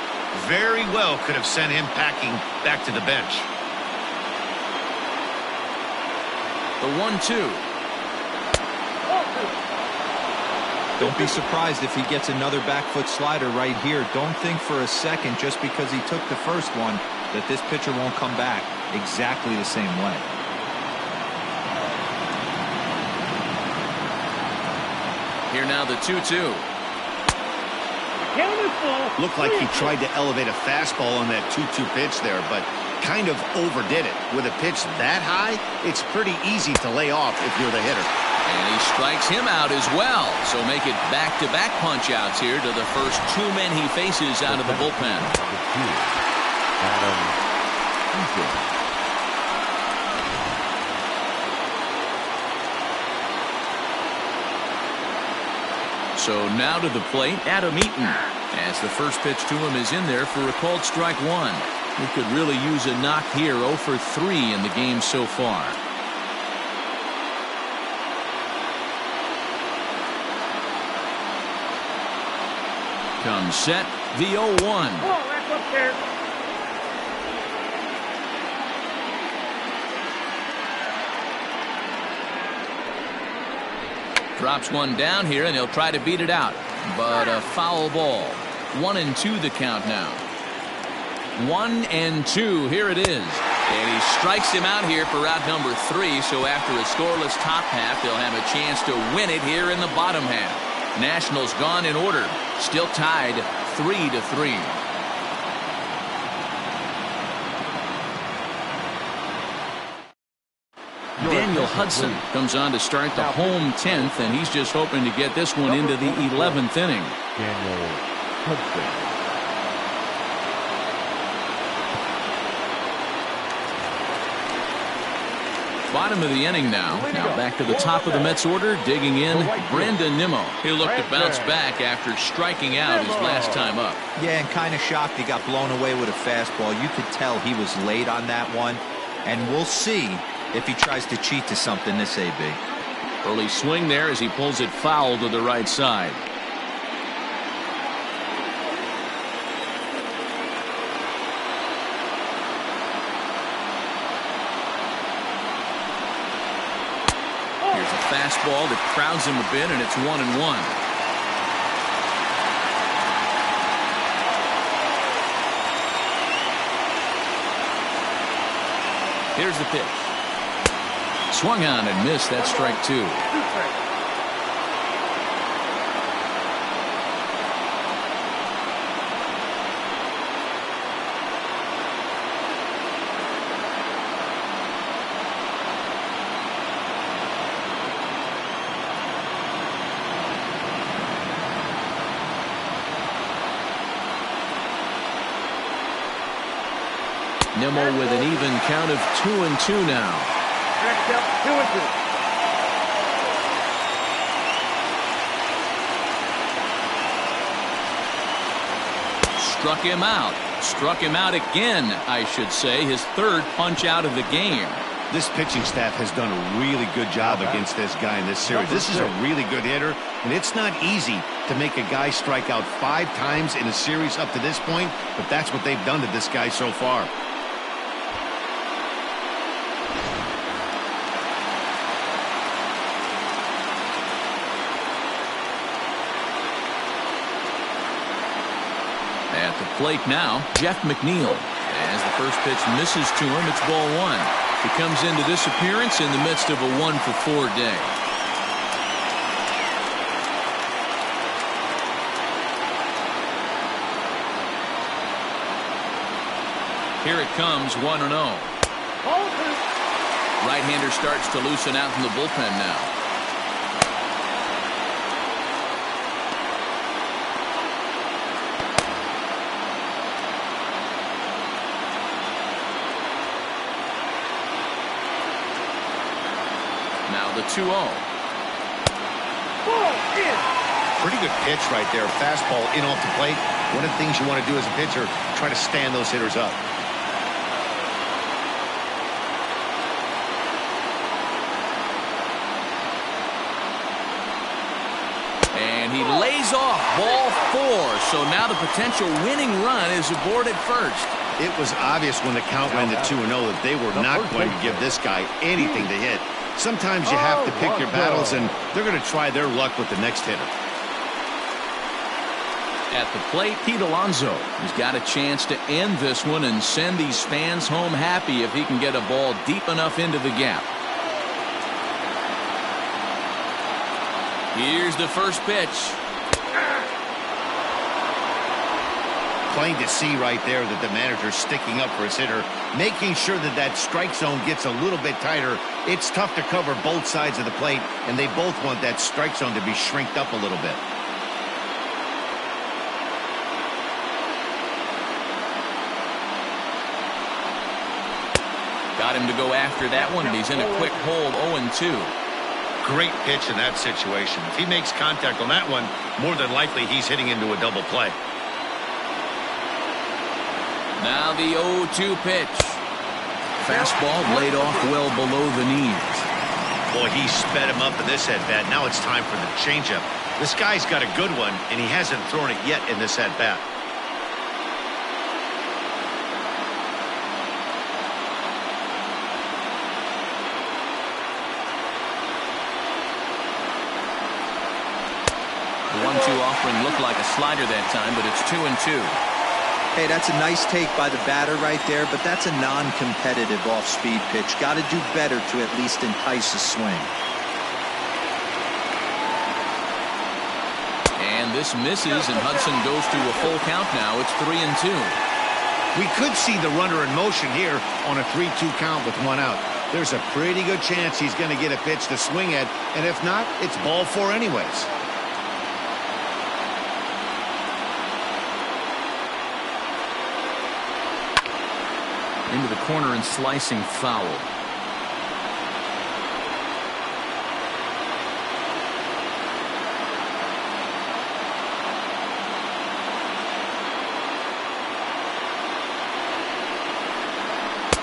very well could have sent him packing back to the bench. The 1-2. Don't be surprised if he gets another back foot slider right here. Don't think for a second, just because he took the first one, that this pitcher won't come back exactly the same way. Here now the 2-2. Looked like he tried to elevate a fastball on that 2-2 pitch there, but kind of overdid it. With a pitch that high, it's pretty easy to lay off if you're the hitter. And he strikes him out as well. So make it back-to-back punch-outs here to the first 2 men he faces out of the bullpen. So now to the plate, Adam Eaton, as the first pitch to him is in there for a called strike 1. He could really use a knock here. 0 for 3 in the game so far. Comes set, the 0-1. Oh, that's up there. Drops one down here, and he'll try to beat it out. But a foul ball. 1-2 the count now. 1-2. Here it is. And he strikes him out here for out number 3. So after a scoreless top half, they'll have a chance to win it here in the bottom half. Nationals gone in order. Still tied 3-3. Daniel Hudson comes on to start the home 10th, and he's just hoping to get this one into the 11th inning. Daniel Hudson. Bottom of the inning now. Now back to the top of the Mets order, digging in, Brandon Nimmo. He looked to bounce back after striking out his last time up. Yeah, and kind of shocked he got blown away with a fastball. You could tell he was late on that one, and we'll see if he tries to cheat to something this AB. Early swing there as he pulls it foul to the right side. Here's a fastball that crowds him a bit, and it's 1-1. Here's the pitch. Swung on and missed. That's strike 2. Nimmo with an even count of 2-2 now. Next up, 2-2. Struck him out. Struck him out again, I should say. His third punch out of the game. This pitching staff has done a really good job against this guy in this series. This is a really good hitter, and it's not easy to make a guy strike out 5 times in a series up to this point, but that's what they've done to this guy so far. At the plate now, Jeff McNeil. As the first pitch misses to him, it's ball 1. He comes into this appearance in the midst of a 1-for-4 day. Here it comes, 1-0. Right-hander starts to loosen out in the bullpen now. Now the 2-0. Pretty good pitch right there. Fastball in off the plate. One of the things you want to do as a pitcher, try to stand those hitters up. And he lays off ball 4. So now the potential winning run is aboard at first. It was obvious when the count ran to 2-0 that they were not going to give this guy anything to hit. Sometimes you have to pick your battles, and they're going to try their luck with the next hitter. At the plate, Pete Alonso. He's got a chance to end this one and send these fans home happy if he can get a ball deep enough into the gap. Here's the first pitch. Plain to see right there that the manager's sticking up for his hitter, making sure that that strike zone gets a little bit tighter. It's tough to cover both sides of the plate, and they both want that strike zone to be shrinked up a little bit. Got him to go after that one, and he's in a quick hold, 0-2. Great pitch in that situation. If he makes contact on that one, more than likely he's hitting into a double play. Now the 0-2 pitch. Fastball laid off well below the knees. Boy, he sped him up in this at-bat. Now it's time for the changeup. This guy's got a good one, and he hasn't thrown it yet in this at-bat. The 1-2 offering looked like a slider that time, but it's 2-2. Hey, that's a nice take by the batter right there, but that's a non-competitive off-speed pitch. Got to do better to at least entice a swing. And this misses, and Hudson goes to a full count now. It's 3-2. We could see the runner in motion here on a 3-2 count with 1 out. There's a pretty good chance he's going to get a pitch to swing at, and if not, it's ball 4 anyways. Into the corner and slicing foul.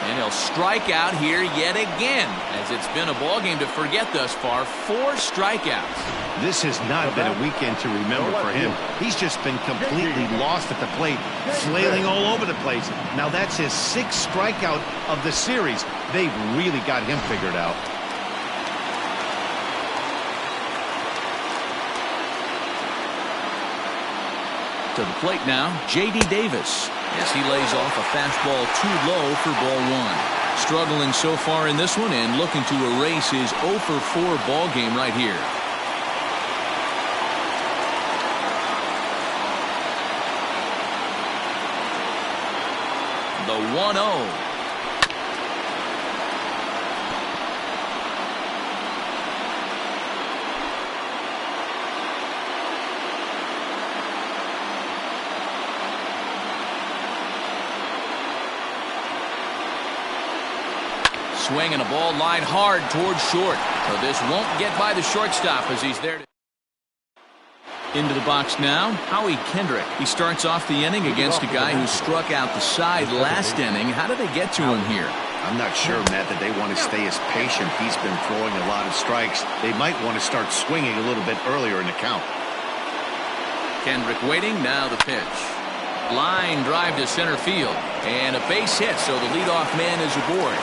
And he'll strike out here yet again, as it's been a ball game to forget thus far. 4 strikeouts. This has not been a weekend to remember for him. He's just been completely lost at the plate, flailing all over the place. Now that's his 6th strikeout of the series. They've really got him figured out. To the plate now, J.D. Davis, as he lays off a fastball too low for ball 1. Struggling so far in this one and looking to erase his 0 for 4 ball game right here. The 1-0. Swing and a ball lined hard towards short. So this won't get by the shortstop as he's there. Into the box now, Howie Kendrick. He starts off the inning against a guy who struck out the side last inning. How did they get to him here? I'm not sure, Matt, that they want to stay as patient. He's been throwing a lot of strikes. They might want to start swinging a little bit earlier in the count. Kendrick waiting, now the pitch. Line drive to center field. And a base hit, so the leadoff man is aboard.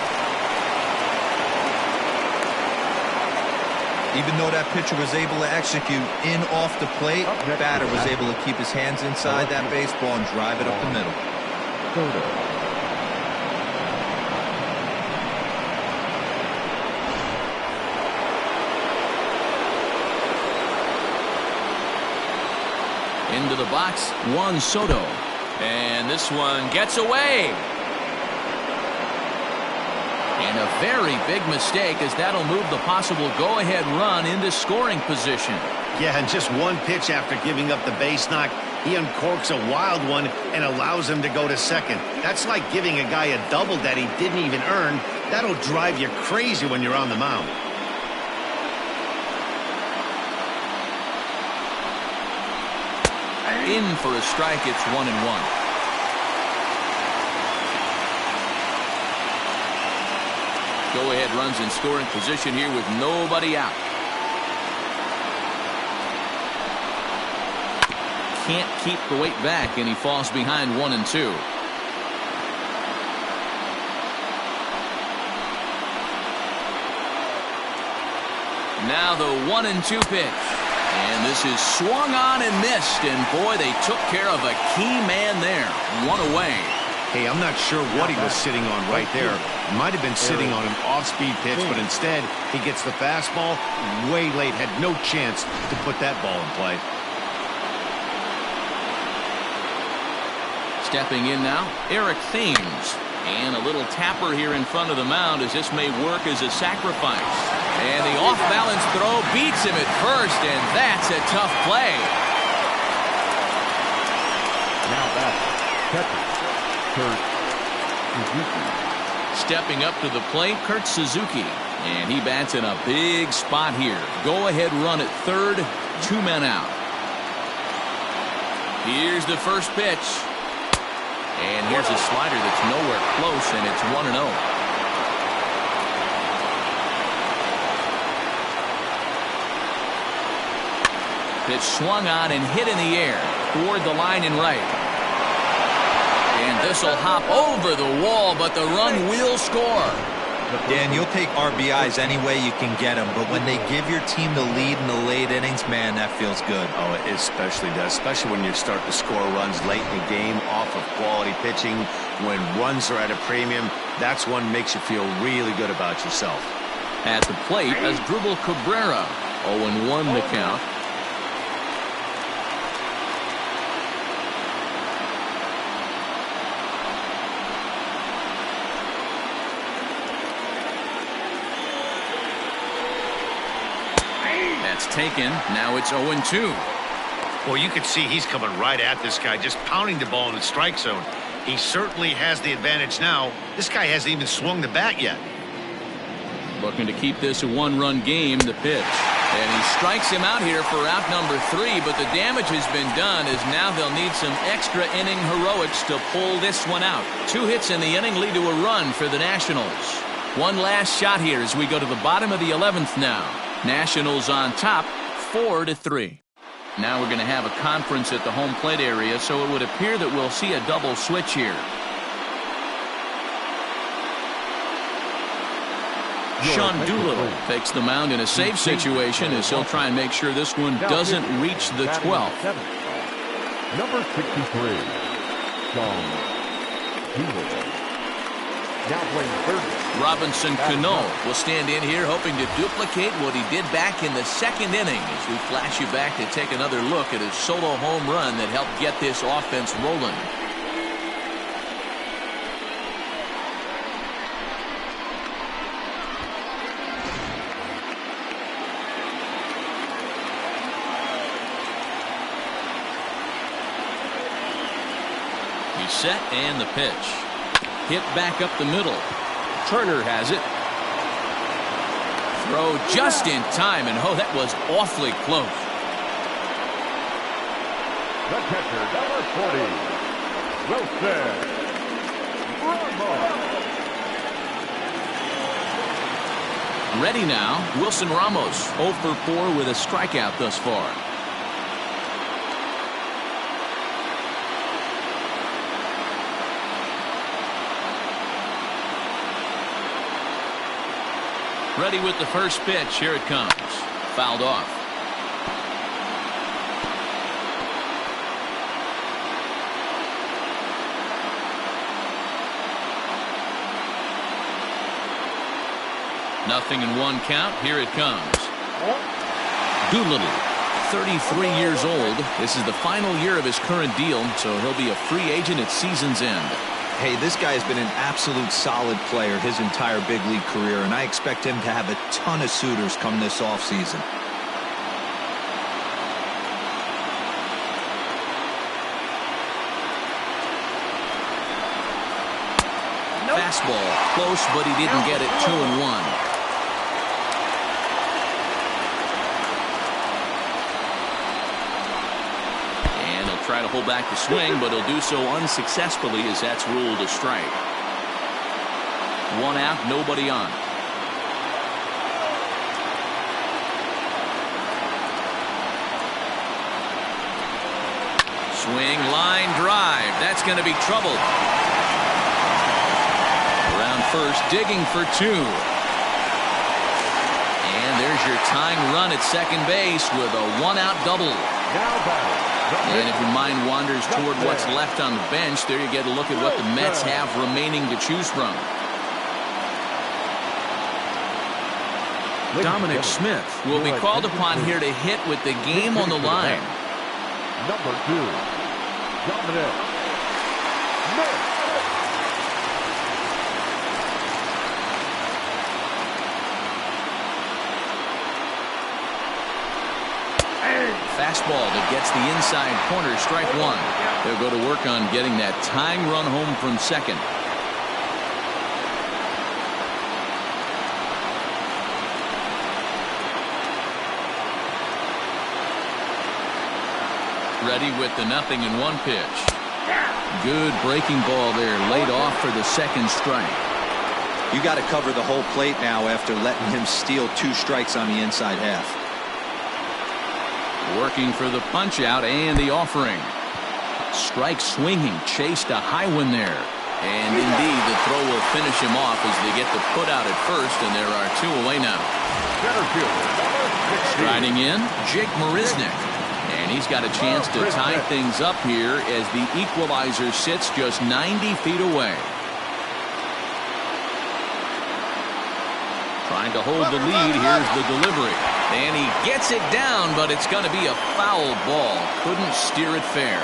Even though that pitcher was able to execute in off the plate, batter was able to keep his hands inside that baseball and drive it up the middle. Into the box, Juan Soto. And this one gets away. And a very big mistake, as that'll move the possible go-ahead run into scoring position. Yeah, and just one pitch after giving up the base knock, he uncorks a wild one and allows him to go to second. That's like giving a guy a double that he didn't even earn. That'll drive you crazy when you're on the mound. In for a strike, it's 1-1. Go-ahead runs in scoring position here with nobody out. Can't keep the weight back, and he falls behind 1-2. Now the 1-2 pitch. And this is swung on and missed, and boy, they took care of a key man there. 1 away. Hey, I'm not sure what he was sitting on right there. Might have been sitting on an off-speed pitch, but instead he gets the fastball way late. Had no chance to put that ball in play. Stepping in now, Eric Thames. And a little tapper here in front of the mound, as this may work as a sacrifice. And the off-balance throw beats him at first, and that's a tough play. Now back, catcher, Kurt Suzuki. Stepping up to the plate, Kurt Suzuki. And he bats in a big spot here. Go-ahead run at third, 2 men out. Here's the first pitch. And here's a slider that's nowhere close, and it's 1-0. Pitch swung on and hit in the air toward the line and right. And this will hop over the wall, but the run will score. Dan, you'll take RBIs any way you can get them, but when they give your team the lead in the late innings, man, that feels good. Oh, it especially does, especially when you start to score runs late in the game off of quality pitching. When runs are at a premium, that's one makes you feel really good about yourself. At the plate, Asdrubal Cabrera. 0-1 the count. That's taken. Now it's 0-2. Well, you can see he's coming right at this guy, just pounding the ball in the strike zone. He certainly has the advantage now. This guy hasn't even swung the bat yet. Looking to keep this a one-run game. The pitch. And he strikes him out here for out number 3, but the damage has been done as now they'll need some extra inning heroics to pull this one out. 2 hits in the inning lead to a run for the Nationals. One last shot here as we go to the bottom of the 11th now. Nationals on top 4-3. Now we're going to have a conference at the home plate area, so it would appear that we'll see a double switch here. Sean Doolittle takes the mound in a safe situation as he'll try and make sure this one doesn't reach the 12th. Number 63, Sean Doolittle. Now playing third. Robinson Cano will stand in here hoping to duplicate what he did back in the 2nd inning as we flash you back to take another look at his solo home run that helped get this offense rolling. He's set and the pitch. Hit back up the middle. Turner has it. Throw just in time, and oh, that was awfully close. The catcher, number 40, Wilson Ramos. Ready now, Wilson Ramos, 0 for 4 with a strikeout thus far. Ready with the first pitch. Here it comes. Fouled off. Nothing in 1 count. Here it comes. Doolittle, 33 years old. This is the final year of his current deal, so he'll be a free agent at season's end. Hey, this guy has been an absolute solid player his entire big league career, and I expect him to have a ton of suitors come this offseason. Fastball, close, but he didn't get it. 2-1. Try to hold back the swing, but he'll do so unsuccessfully as that's ruled a strike. 1 out, nobody on. Swing, line drive. That's going to be trouble. Around first, digging for 2. And there's your tying run at second base with a 1-out double. Now batting. And if your mind wanders toward what's left on the bench, there you get a look at what the Mets have remaining to choose from. Dominic Smith will be called upon here to hit with the game on the line. Number 2, Dominic Smith. Fastball that gets the inside corner, strike 1. They'll go to work on getting that tying run home from second. Ready with the 0-1 pitch. Good breaking ball there, laid off for the second strike. You got to cover the whole plate now after letting him steal 2 strikes on the inside half. Working for the punch out and the offering. Strike swinging, chased a high one there. And indeed, the throw will finish him off as they get the put out at first, and there are 2 away now. Striding in, Jake Marisnick. And he's got a chance to tie things up here as the equalizer sits just 90 feet away. Trying to hold the lead. Here's the delivery. And he gets it down, but it's going to be a foul ball. Couldn't steer it fair.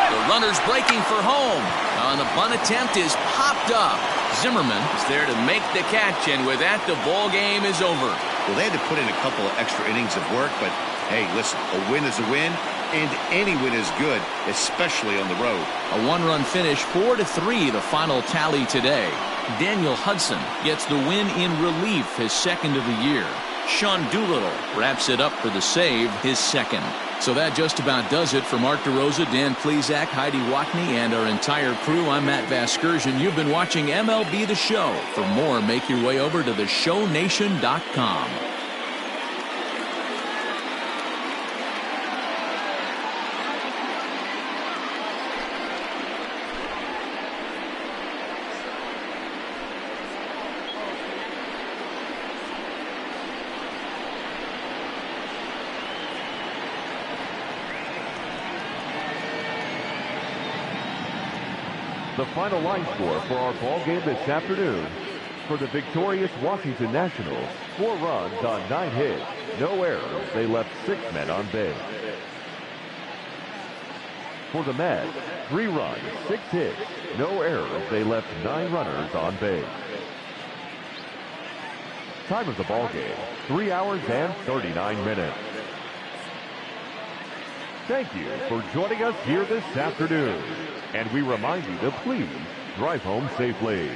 The runner's breaking for home. On the bunt attempt is popped up. Zimmerman is there to make the catch, and with that, the ball game is over. Well, they had to put in a couple of extra innings of work, but hey, listen, a win is a win, and any win is good, especially on the road. A one-run finish, 4-3, the final tally today. Daniel Hudson gets the win in relief, his second of the year. Sean Doolittle wraps it up for the save, his second. So that just about does it for Mark DeRosa, Dan Plesac, Heidi Watney, and our entire crew. I'm Matt Vasgersian. You've been watching MLB The Show. For more, make your way over to theshownation.com. The final line score for our ball game this afternoon: for the victorious Washington Nationals, 4 runs on 9 hits, no errors. They left 6 men on base. For the Mets, 3 runs, 6 hits, no errors. They left 9 runners on base. Time of the ball game, 3 hours and 39 minutes. Thank you for joining us here this afternoon. And we remind you to please drive home safely.